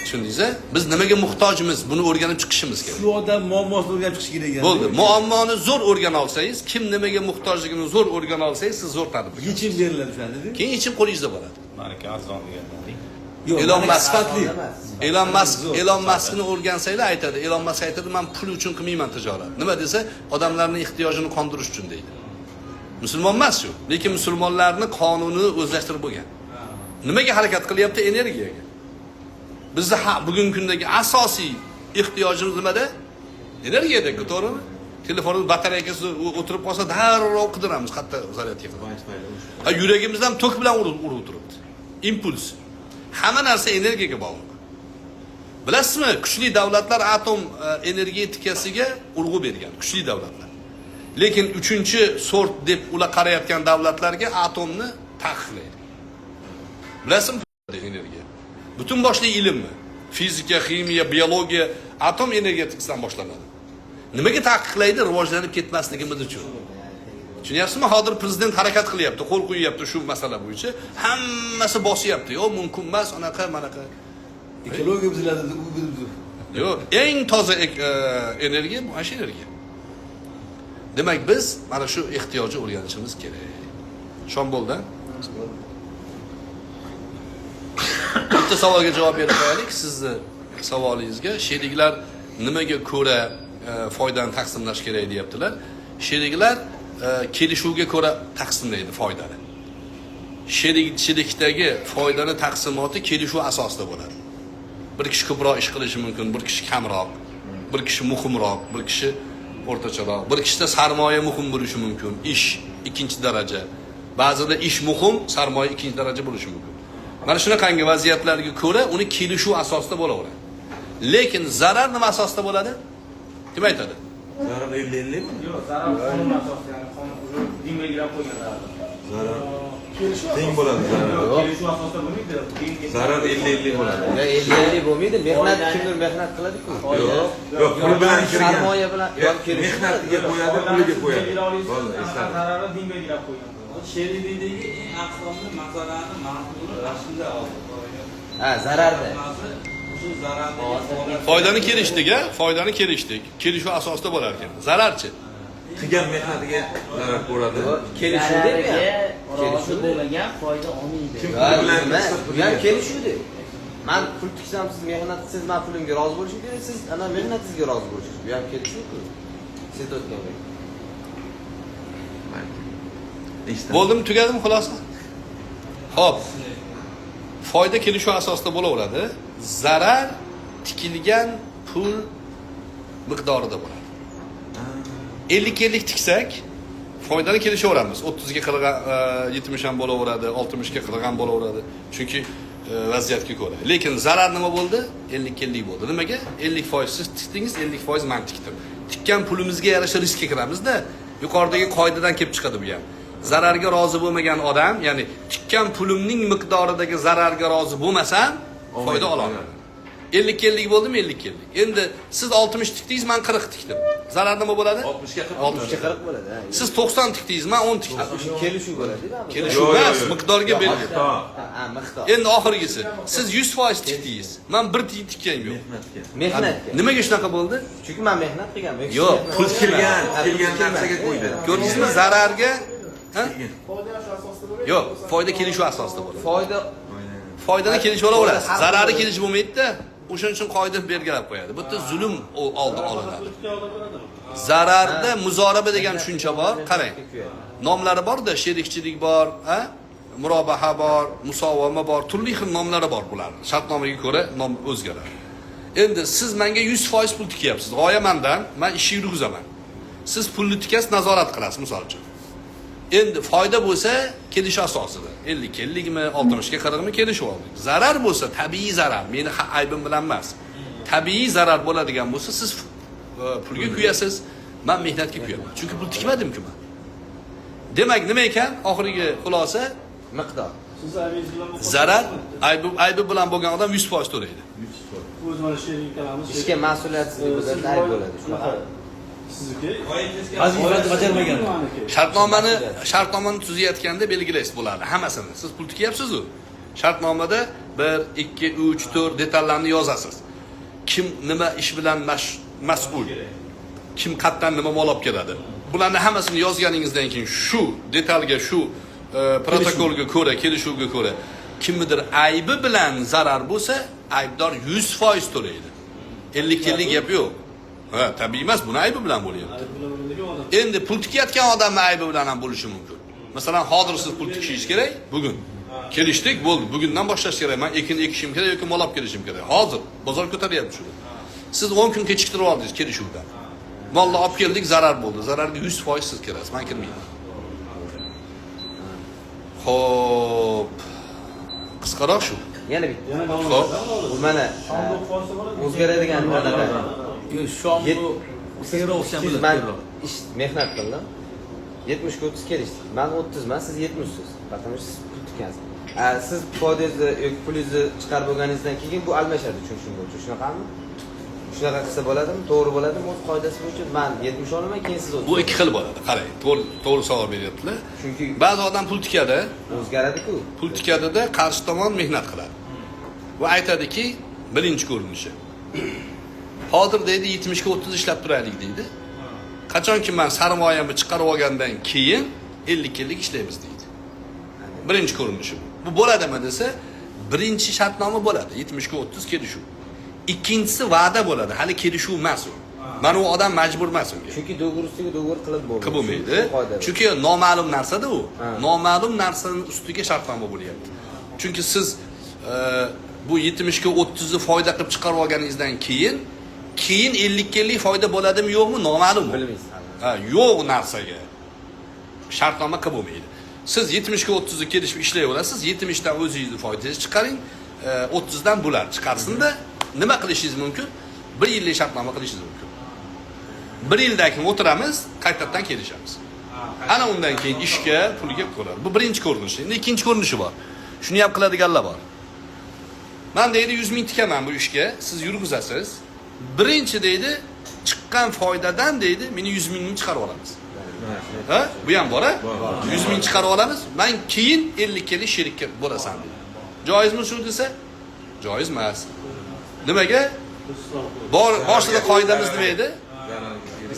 [SPEAKER 1] Tushundingiz-a? Biz nimaga muhtojmiz? Buni o'rganib chiqishimiz kerak.
[SPEAKER 2] Shu odam muammosini o'rganib chiqish kerak ekan.
[SPEAKER 1] Bo'ldi. Muammoni zo'r o'rganib olsangiz, kim nimaga muhtojligini zo'r o'rganib olsangiz, siz zo'r tadbir.
[SPEAKER 2] Yechim beriladi o'shanda-da.
[SPEAKER 1] Keyin yechim qo'lingizda bo'ladi.
[SPEAKER 6] Malaka arzon deganlaring.
[SPEAKER 2] Yo'q,
[SPEAKER 1] Elon
[SPEAKER 2] malaka
[SPEAKER 1] Musk
[SPEAKER 2] sifatli.
[SPEAKER 1] Elon Muskni o'rgansanglar aytadi. Elon Musk aytadi, men pul uchun qilmayman tijorat. Nima desa, odamlarning ehtiyojini qondirish uchun deydi. Musulmon emas shu, lekin musulmonlarning qonunini o'zlashtirib bo'lgan. Nimaga harakat qilyapti? Energiyaga. Bizning bugungi kundagi asosiy ehtiyojimiz nimada? Energiyada, to'g'rimi? Telefonimiz batareyasi o'tirib qolsa, darrov qidiramiz, qayerda zaryadga qilamiz. Yuragimiz ham tok bilan urib turibdi. Impuls. Hamma narsa energiyaga bog'liq. Bilasizmi, kuchli davlatlar atom energetikasiga urg'u bergan, kuchli davlatlar. Lekin 3-sort deb ular qarayotgan davlatlarga atomni taqiqlaydi. Bilasizmi, energiya. Butun boshli ilmmi? Fizika, ximiya, biologiya atom energetikasidan boshlanadi. Nimaga taqiqlaydi? Rivojlanib ketmasligimiz uchun. Tushunyapsizmi? Hozir prezident harakat qilyapti, qo'l qo'yyapti shu masala bo'yicha. Hammasi bosyapti. Yo, mumkin emas, anaqa, manaqa.
[SPEAKER 2] Ekologiya bizlarda
[SPEAKER 1] Yo'q, eng toza energiya bu ana shu energiya. Demak, biz mana shu ehtiyojni o'rganishimiz kerak. Shom bo'ldi. Bitta savolga javob berib qo'yaylik. Sizni savolingizga sheriklar nimaga ko'ra foydani taqsimlash kerak deyaptilar. Sheriklar kelishuvga ko'ra taqsimlaydi foydani. Sherikdagi foydani taqsimoti kelishuv asosida bo'ladi. Bir kishi ko'proq ish qilishi mumkin, bir kishi kamroq, bir kishi muhimroq, bir kishi o'rtacharoq, bir kishida sarmoya muhim bo'lishi mumkin, ish ikkinchi daraja. Ba'zida ish muhim, sarmoya ikkinchi daraja bo'lishi mumkin. Mana shunaqangi vaziyatlarga ko'ra uni kelishuv asosida bo'laveradi. Lekin zarar nima asosida bo'ladi? Kim aytadi?
[SPEAKER 3] Zarar 50-50 mi?
[SPEAKER 4] Yo'q, zarar qonun asosida, ya'ni qonun din belgilab qo'ygan zarar.
[SPEAKER 3] Zarar teng bo'ladi zarar.
[SPEAKER 4] Kelishuv asosida bo'lmaydi, din
[SPEAKER 3] Zarar 50-50 bo'ladi.
[SPEAKER 5] Ya 50-50 bo'lmaydi. Mehnat kimdir mehnat qiladi-ku.
[SPEAKER 3] Yo'q, pul bilan kirgan.
[SPEAKER 5] Sarmoya bilan kelishuv.
[SPEAKER 3] Mehnatiga qo'yadi, puliga qo'yadi. Bo'ldi, esladim.
[SPEAKER 4] zararni din belgilab qo'ygan.
[SPEAKER 7] Sheriklikdagi eng aqlli masalani ma'quli Rashida oldi.
[SPEAKER 5] Ha, zararda.
[SPEAKER 7] Shu zararni
[SPEAKER 1] Foydani kelishdik. Kelishuv asosida bo'lar ekan. Zararchi?
[SPEAKER 3] Qilgan mehnatiga zarar ko'radi.
[SPEAKER 5] Kelishuv deb ya.
[SPEAKER 4] Rozi bo'lmagan foyda olmaydi.
[SPEAKER 3] Kim
[SPEAKER 5] Ha,
[SPEAKER 3] pul bilan
[SPEAKER 5] nima?
[SPEAKER 3] kirsa
[SPEAKER 5] Bu ham
[SPEAKER 3] puliga.
[SPEAKER 5] kelishuvdi. Men pul tiksam, siz mehnat qilsangiz, men pulimga rozi bo'lishim kerak, siz ana mehnatingizga rozi bo'lishingiz. Bu ham kelishuvku. Siz o'tgandek.
[SPEAKER 1] Bo'ldimi, tugadimi xulosa? Xo'p. Foyda kelishuv asosida bo'laveradi. Zarar tikilgan pul miqdorida bo'ladi. 50-50 tiksak, foydani kelishaveramiz. 30 ga qilgan 70 ham bo'laveradi, 60 ga qilgan bo'laveradi. Chunki vaziyatga ko'ra. Lekin zarar nima bo'ldi? 50-50 bo'ldi. Nimaga? 50% siz tikdingiz, 50% men tikdim. Tikkan pulimizga yarasha riskga kiramizda. Yuqoridagi qoidadan kelib chiqadi bu ham. Zararga rozi bo'lmagan odam, ya'ni tikkan pulimning miqdoridagi zararga rozi bo'lmasam, foyda olaman. 50-50 bo'ldimi? 50-50. Endi siz 60 tikdingiz, men 40 tikdim. Zarar nima bo'ladi?
[SPEAKER 3] 60 ga
[SPEAKER 5] 60 ga 40 bo'ladi.
[SPEAKER 1] Siz 90 tikdingiz, men 10 tikdim.
[SPEAKER 5] Kelishuv bo'ladi-da.
[SPEAKER 1] Kelishuv emas, miqdorga belgi.
[SPEAKER 5] Ha, miqdor.
[SPEAKER 1] Endi oxirgisi, siz 100% tikdingiz. Men 1 tikkan yo'q.
[SPEAKER 3] Mehnatga.
[SPEAKER 1] Nimaga shunaqa bo'ldi?
[SPEAKER 5] Chunki men mehnat qilganman.
[SPEAKER 1] Yo'q,
[SPEAKER 3] Pul kirgan narsaga qo'ydi.
[SPEAKER 1] Ko'rdingizmi, zararga ha? Yo'q, foyda kelishuv asosida bo'ladi. Foydani kelishib olaverasiz. Zarari kelish bo'lmaydi-da. O'shaning uchun qoida belgilab qo'yadi. Bu yerda zulm oldi olinadi. Zararda muzoraba degan tushuncha bor. Qarang. Nomlari bor-da, sherikchilik bor, ha? Murobaha bor, musovama bor, turli xil nomlari bor bularning. Shartnomaga ko'ra nom o'zgaradi. Endi siz menga 100% pul tikyapsiz. G'oya mendan, men ishni yurgizaman. Siz pulni tikasiz, nazorat qilasiz, misol uchun. Endi foyda bo'lsa, kelish asosida. 50-50 mi, 60 ga 40 mi kelishib oldik. Zarar bo'lsa, tabiiy zarar, meni aybim bilan emas. Tabiiy zarar bo'ladigan bo'lsa, siz pulga kuyasiz, men mehnatga kuyaman. Chunki pul tikmadim-ku men. Demak, nima ekan? Oxirgi xulosa
[SPEAKER 5] Miqdor.
[SPEAKER 1] zarar aybi bilan bo'lgan odam 100% to'laydi.
[SPEAKER 8] O'z mana sherik kalamiz.
[SPEAKER 5] Ishga mas'uliyatsizlik bilan ayb bo'ladi. Shunaqa.
[SPEAKER 8] Sizniki
[SPEAKER 2] vazifani bajarmagan.
[SPEAKER 1] Shartnomani tuzayotganda belgilaysiz bo'ladi hammasini. Siz pul tikyapsiz-ku. Shartnomada 1, 2, 3, 4 detallarni yozasiz. Kim nima ish bilan mas'ul? Kim qayerdan nima mol olib keladi? Bularni hammasini yozganingizdan keyin shu detalga, shu protokolga ko'ra, kelishuvga ko'ra kimnidir aybi bilan zarar bo'lsa, aybdor 100% to'laydi. 50-50 gap yo'q. Ha, tabiiy emas, buni aybi bilan bo'lyapti. Endi pul tikayotgan odamning aybi bilan ham bo'lishi mumkin. Masalan, hozir siz pul tikishingiz kerak, bugun kelishdik, bo'ldi. Bugundan boshlash kerak. Men ekin ekishim kerak yoki mol olib kelishim kerak. Hozir bozor ko'taryapti shuni. Siz 10 kun kechiktirib oldingiz kelishuvdan. Molni olib keldik, zarar bo'ldi. Zararga 100% siz kirasiz, men kirmayman. Xo'p. Qisqa qisqaroq shu.
[SPEAKER 5] Yana bitta.
[SPEAKER 8] Yana davom
[SPEAKER 1] Xo'p.
[SPEAKER 8] etadi.
[SPEAKER 5] Bu mana o'zgaradigan anaqa.
[SPEAKER 2] Shom
[SPEAKER 5] Yet-
[SPEAKER 2] bu senga o'xsham
[SPEAKER 5] Siz
[SPEAKER 2] bo'ladi.
[SPEAKER 5] man ish mehnat qildim. 70 ga 30 kelishdik. Men 30 man, siz 70 siz. Faqat siz pul tikkansiz. Siz foydangizni yoki pulingizni chiqarib bo'lganingizdan keyin bu almashadi tushunishim bo'yicha. Shunaqami? Shunaqa qilsa bo'ladimi? To'g'ri bo'ladimi? O'z qoidasi bo'yicha men 70 olaman, keyin siz 30.
[SPEAKER 1] Bu ikki xil bo'ladi. Qarang, to'g'ri savol beryaptilar.
[SPEAKER 5] Chunki
[SPEAKER 1] Ba'zi odam pul tikadi,
[SPEAKER 5] o'zgaradi-ku.
[SPEAKER 1] pul tikadida qarshi tomon mehnat qiladi. Va aytadiki, birinchi ko'rinishi. Hozir deydi 70 ga 30 ishlab turaylik deydi. Qachonki men sarmoyamni chiqarib olgandan keyin 50 yillik ishlaymiz deydi. Birinchi ko'rinishi bu. Bu bo'ladimi desa, birinchi shartnoma bo'ladi. 70 ga 30 kelishuv. Ikkinchisi va'da bo'ladi. Hali kelishuv emas u. Mana u odam majbur emas unga.
[SPEAKER 5] Chunki do'g'ri ustiga do'g'ri qilib bo'lmaydi.
[SPEAKER 1] Qilib bo'lmaydi.
[SPEAKER 5] Shu qoida.
[SPEAKER 1] Chunki noma'lum narsada u.
[SPEAKER 5] Ha.
[SPEAKER 1] Noma'lum narsaning ustiga shartnoma bo'lyapti. Chunki siz bu 70 ga 30 ni foyda qilib chiqarib olganingizdan keyin 50 yillik foyda bo'ladimi yo'qmi noma'lum.
[SPEAKER 5] Bilmaysiz.
[SPEAKER 1] Ha, yo'q narsaga shartnoma qilib bo'lmaydi. Siz 70 ga 30 ni kelishib ishlayverasiz, 70 dan o'zingizni foydangizni chiqaring, 30 dan bular chiqarsin-da, nima qilishingiz mumkin? 1 yillik shartnoma qilishingiz mumkin. 1 yildan keyin o'tiramiz, qaytadan kelishamiz. Ana undan keyin ishga, pulga ko'radi. Bu birinchi ko'rinishi. Endi ikkinchi ko'rinishi bor. Shuni ham qiladiganlar bor. Men deydi 100 ming tikaman bu ishga, siz yurgizasiz. Birinchi deydi, chiqqan foydadan deydi, meni 100 mingni chiqarib olamiz. Ha? Bu ham bor, ha? 100 ming chiqarib olamiz. Men keyin 50 yillik sherikka bo'lasan deydi. Joizmi shu desa? Joiz emas. Nimaga? Boshida qoidamiz nima edi?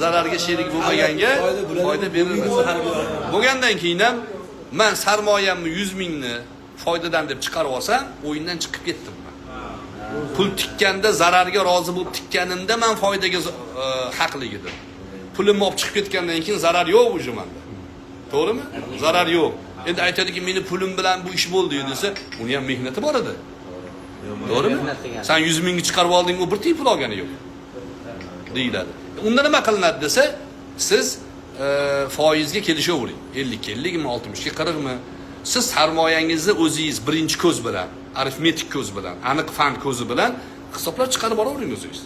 [SPEAKER 1] Zararga sherik bo'lmaganga foyda berilmas. Bo'lgandan keyin ham men sarmoyamni 100 mingni foydadan deb chiqarib olsam, o'yindan chiqib ketdim men. Pul tikkanda zararga rozi bo'lib tikkanimda men foydaga haqli edim. Pulimni olib chiqib ketgandan keyin zarar yo'q o'sha menda. To'g'rimi? Zarar yo'q. Endi aytadiki, meni pulim bilan bu ish bo'ldi desa, uni ham mehnati bor edi. To'g'rimi? Sen 100 mingni chiqarib olding, u bir tiy pul olgani yo'q. deyiladi. Unda nima qilinadi desa, siz foizga kelishavering. 50 yillikmi, 60 ga 40 mi? Siz sarmoyangizni o'zingiz birinchi ko'z bilan, arifmetik ko'z bilan, aniq fan ko'zi bilan hisoblab chiqarib boravering o'zingiz.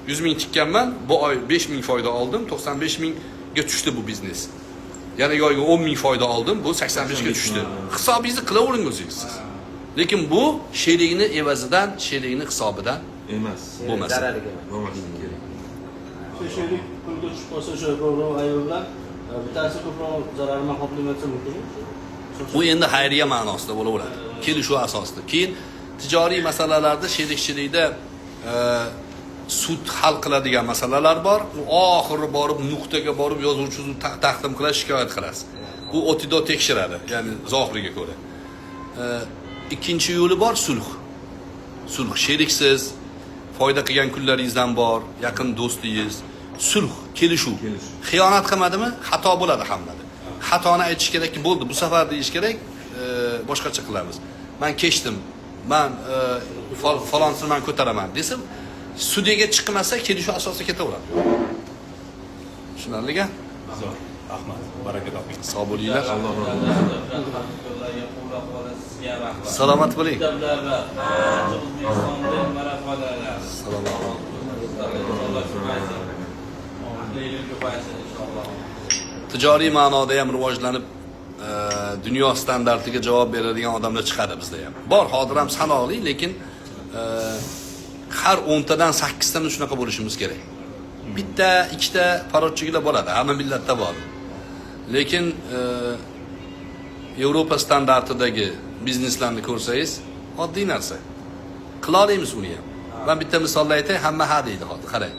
[SPEAKER 1] 100 ming tikkanman, bu oy 5 ming foyda oldim, 95 mingga tushdi bu biznes. Yana oyga 10 ming foyda oldim, bu 85 ga tushdi. Hisobingizni qilavering o'zingiz. Lekin bu sherikni evazidan, sherikni hisobidan
[SPEAKER 3] emas.
[SPEAKER 1] bo'lmasa.
[SPEAKER 5] Zarariga emas.
[SPEAKER 3] Bo'lmasligi kerak.
[SPEAKER 8] Sherik pulga tushib qolsa o'sha program ayollar bittasi ko'proq zararini qoplamayotsa mumkinmi?
[SPEAKER 1] Bu endi xayriya ma'nosida bo'laveradi. Kelishuv asosida. Keyin tijoriy masalalarda sherikchilikda sud hal qiladigan masalalar bor. U oxiri borib nuqtaga borib yozuvchini taqdim qilish, shikoyat qilasiz. Bu o'tida tekshiradi, ya'ni zohiriga ko'ra. Ikkinchi yo'li bor sulh. Sulh sheriksiz, foyda qilgan kunlaringizdan bor, yaqin do'stingiz, sulh, kelishuv. Xiyonat qilmadimi? Xato bo'ladi hammada. Xatoni aytish kerakki, bo'ldi, bu safar deyish kerak, boshqacha qilamiz. Men kechdim. Men falonsini men ko'taraman desam, sudiga chiqmasa kelishuv asosida ketaveradi. Tushunarlimi?
[SPEAKER 6] Rahmat. Baraka toping.
[SPEAKER 1] Sog' bo'linglar.
[SPEAKER 3] Alloh
[SPEAKER 1] Salomat bo'ling. Tijoriy ma'noda ham rivojlanib, dunyo standartiga javob beradigan odamlar chiqadi bizda ham. Bor, hozir ham sanoqli, lekin har 10 tadan 8 tani shunaqa bo'lishimiz kerak. Bitta, ikkita parotchilar bo'ladi, hamma millatda bor. Lekin Yevropa standartidagi bizneslarni ko'rsangiz, oddiy narsa. Qila olamiz uni ham. Men bitta misolni aytay, hamma ha deydi hozir. Qarang.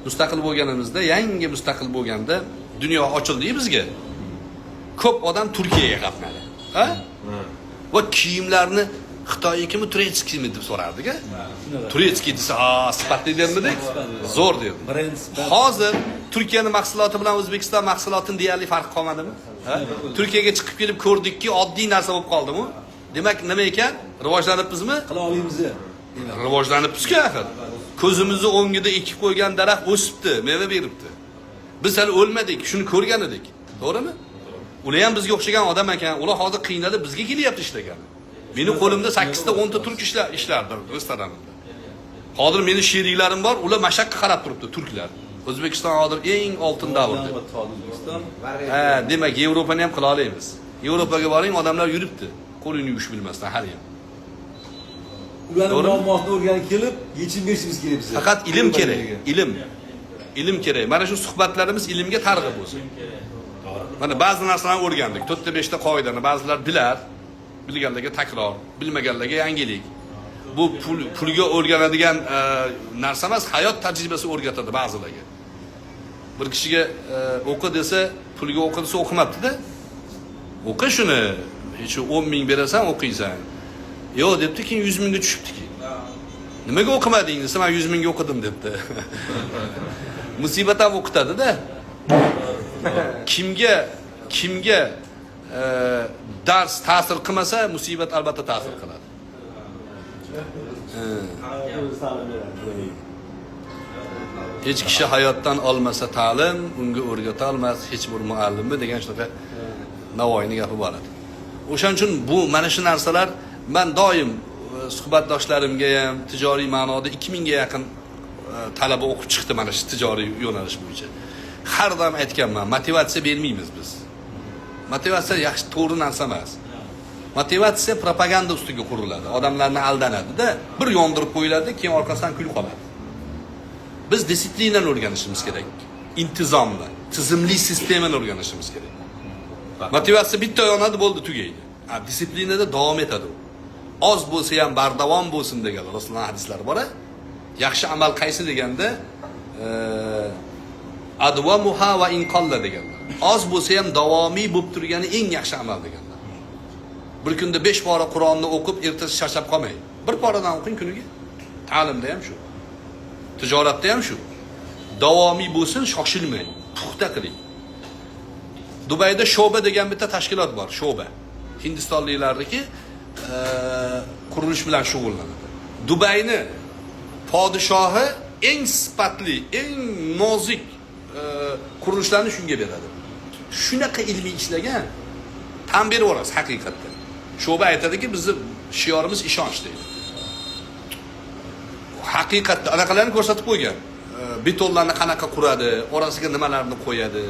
[SPEAKER 1] Mustaqil bo'lganimizda, yangi mustaqil bo'lganda dunyo ochildi bizga. Ko'p odam Turkiyaga qatnadi. Ha? Va kiyimlarni Xitoynikimi, Turetskiymi deb so'rardik-a? Turetskiy desa, sifatli dermidik? Zo'r derdi. Hozir Turkiyaning mahsuloti bilan O'zbekiston mahsulotining deyarli farqi qolmadimi? Ha? Turkiyaga chiqib kelib ko'rdikki, oddiy narsa bo'lib qoldimi? Demak, nima ekan? Rivojlanibmizmi?
[SPEAKER 2] Qila olamiz.
[SPEAKER 1] Rivojlanibmiz-ku axir. Ko'zimizni o'ngida ekib qo'ygan daraxt o'sibdi, meva beribdi. Biz hali o'lmadik, shuni ko'rgan edik. To'g'rimi? Ular ham bizga o'xshagan odam ekan. Ular hozir qiynalib bizga kelyapti ishlagan. Meni qo'limda 8 ta 10 ta turk ishlardi restoranimda. Hozir meni sheriklarim bor, ular mashaqqa qarab turibdi turklar. O'zbekiston hozir eng oltin davrda.
[SPEAKER 2] Tojikiston.
[SPEAKER 1] Ha, demak, Yevropani ham qila olamiz. Yevropaga boring, odamlar yuribdi. Qo'lini yuvish bilmasdan har ham.
[SPEAKER 2] Ularning muammosini o'rganib kelib, yechim berishimiz kerak bizga.
[SPEAKER 1] Faqat ilm kerak, ilm. Ilm kerak. Mana shu suhbatlarimiz ilmga targ'ib bo'lsin. Mana ba'zi narsalarni o'rgandik. 4 ta 5 ta qoidani ba'zilar bilar, bilganlarga takror, bilmaganlarga yangilik. Bu pulga o'rganadigan narsa emas, hayot tajribasi o'rgatadi ba'zilarga. Bir kishiga o'qi desa, pulga o'qi desa o'qimabdi-da. O'qi shuni, hech 10 ming berasan, o'qiysan. Yo'q debdi, keyin 100 mingga tushibdi-ki. Nimaga o'qimading desa, men 100 mingga o'qidim debdi. Musibat ham o'qitadi-da. Kimga dars ta'sir qilmasa, musibat albatta ta'sir qiladi. Hech kishi hayotdan olmasa ta'lim, unga o'rgata olmas hech bir muallimmi degan shunaqa Navoiyning gapi bor edi. O'shaning uchun bu mana shu narsalar men doim suhbatdoshlarimga ham tijoriy ma'noda 2000 ga yaqin talaba o'qib chiqdi mana shu tijoriy yo'nalish bo'yicha. Har doim aytganman, motivatsiya bermaymiz biz. Motivatsiya yaxshi to'g'ri narsa emas. Motivatsiya propaganda ustiga quriladi. Odamlarni aldanadi-da, bir yondirib qo'yiladi, keyin orqasidan kulib qoladi. Biz disiplinani o'rganishimiz kerak. Intizomni, tizimli sistemani o'rganishimiz kerak. Motivatsiya bitta yonadi, bo'ldi, tugaydi. Disiplinada davom etadi. Oz bo'lsa ham bardavom bo'lsin degan Rasululloh hadislari bor. Yaxshi amal qaysi deganda adwamuha va inqalla deganlar. Oz bo'lsa ham davomiy bo'lib turgani eng yaxshi amal deganlar. Bir kunda 5 pora Qur'onni o'qib, ertasi charchab qolmang. Bir poradan o'qing kuniga. Ta'limda ham shu. Tijoratda ham shu. Davomiy bo'lsin, shoshilmang, puxta qiling. Dubayda Shoba degan bitta tashkilot bor, Shoba. Hindistonliklarniki qurilish bilan shug'ullanadi. Dubayni podshohi eng sifatli, eng nozik qurilishlarni shunga beradi. Shunaqa ilmiy ishlagan, tan berib olasiz haqiqatda. Shoba aytadiki, bizni shiorimiz ishonch deydi. Haqiqatda anaqalarni ko'rsatib qo'ygan. Betonlarni qanaqa quradi, orasiga nimalarni qo'yadi,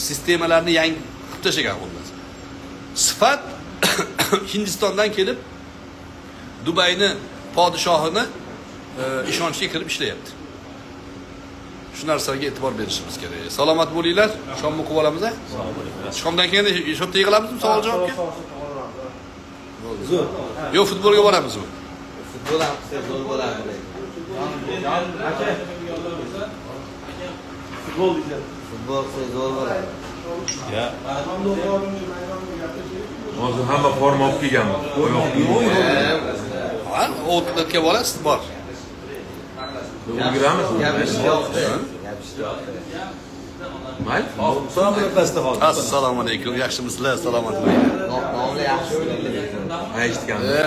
[SPEAKER 1] sistemalarni yangi qilib tashlagan xullas. Sifat Hindistondan kelib Dubayni podshohini ishonchga kirib ishlayapti. Shu narsaga e'tibor berishimiz kerak. Salomat bo'linglar. Shomni qilib olamiz a? Shomdan keyin shu yerda yig'ilamizmi savol javobga?
[SPEAKER 2] Zo'r.
[SPEAKER 1] Yo, futbolga boramizmi?
[SPEAKER 5] Futbol ham qilsa zo'r bo'lardi.
[SPEAKER 8] Futbol deydi.
[SPEAKER 5] Futbol qilsa zo'r bo'ladi.
[SPEAKER 6] Ya.
[SPEAKER 3] Hozir hamma forma olib kelganmi?
[SPEAKER 1] Ha, o'tga borasiz, bor.
[SPEAKER 3] Ulguramiz.
[SPEAKER 5] Gapishni yo'qdi.
[SPEAKER 3] Mayli.
[SPEAKER 2] Salom pastda hozir.
[SPEAKER 1] Assalomu alaykum. Yaxshimisizlar? Salomat bo'linglar.
[SPEAKER 5] Nomli yaxshi o'ylaydi.
[SPEAKER 3] Ha, eshitgandim.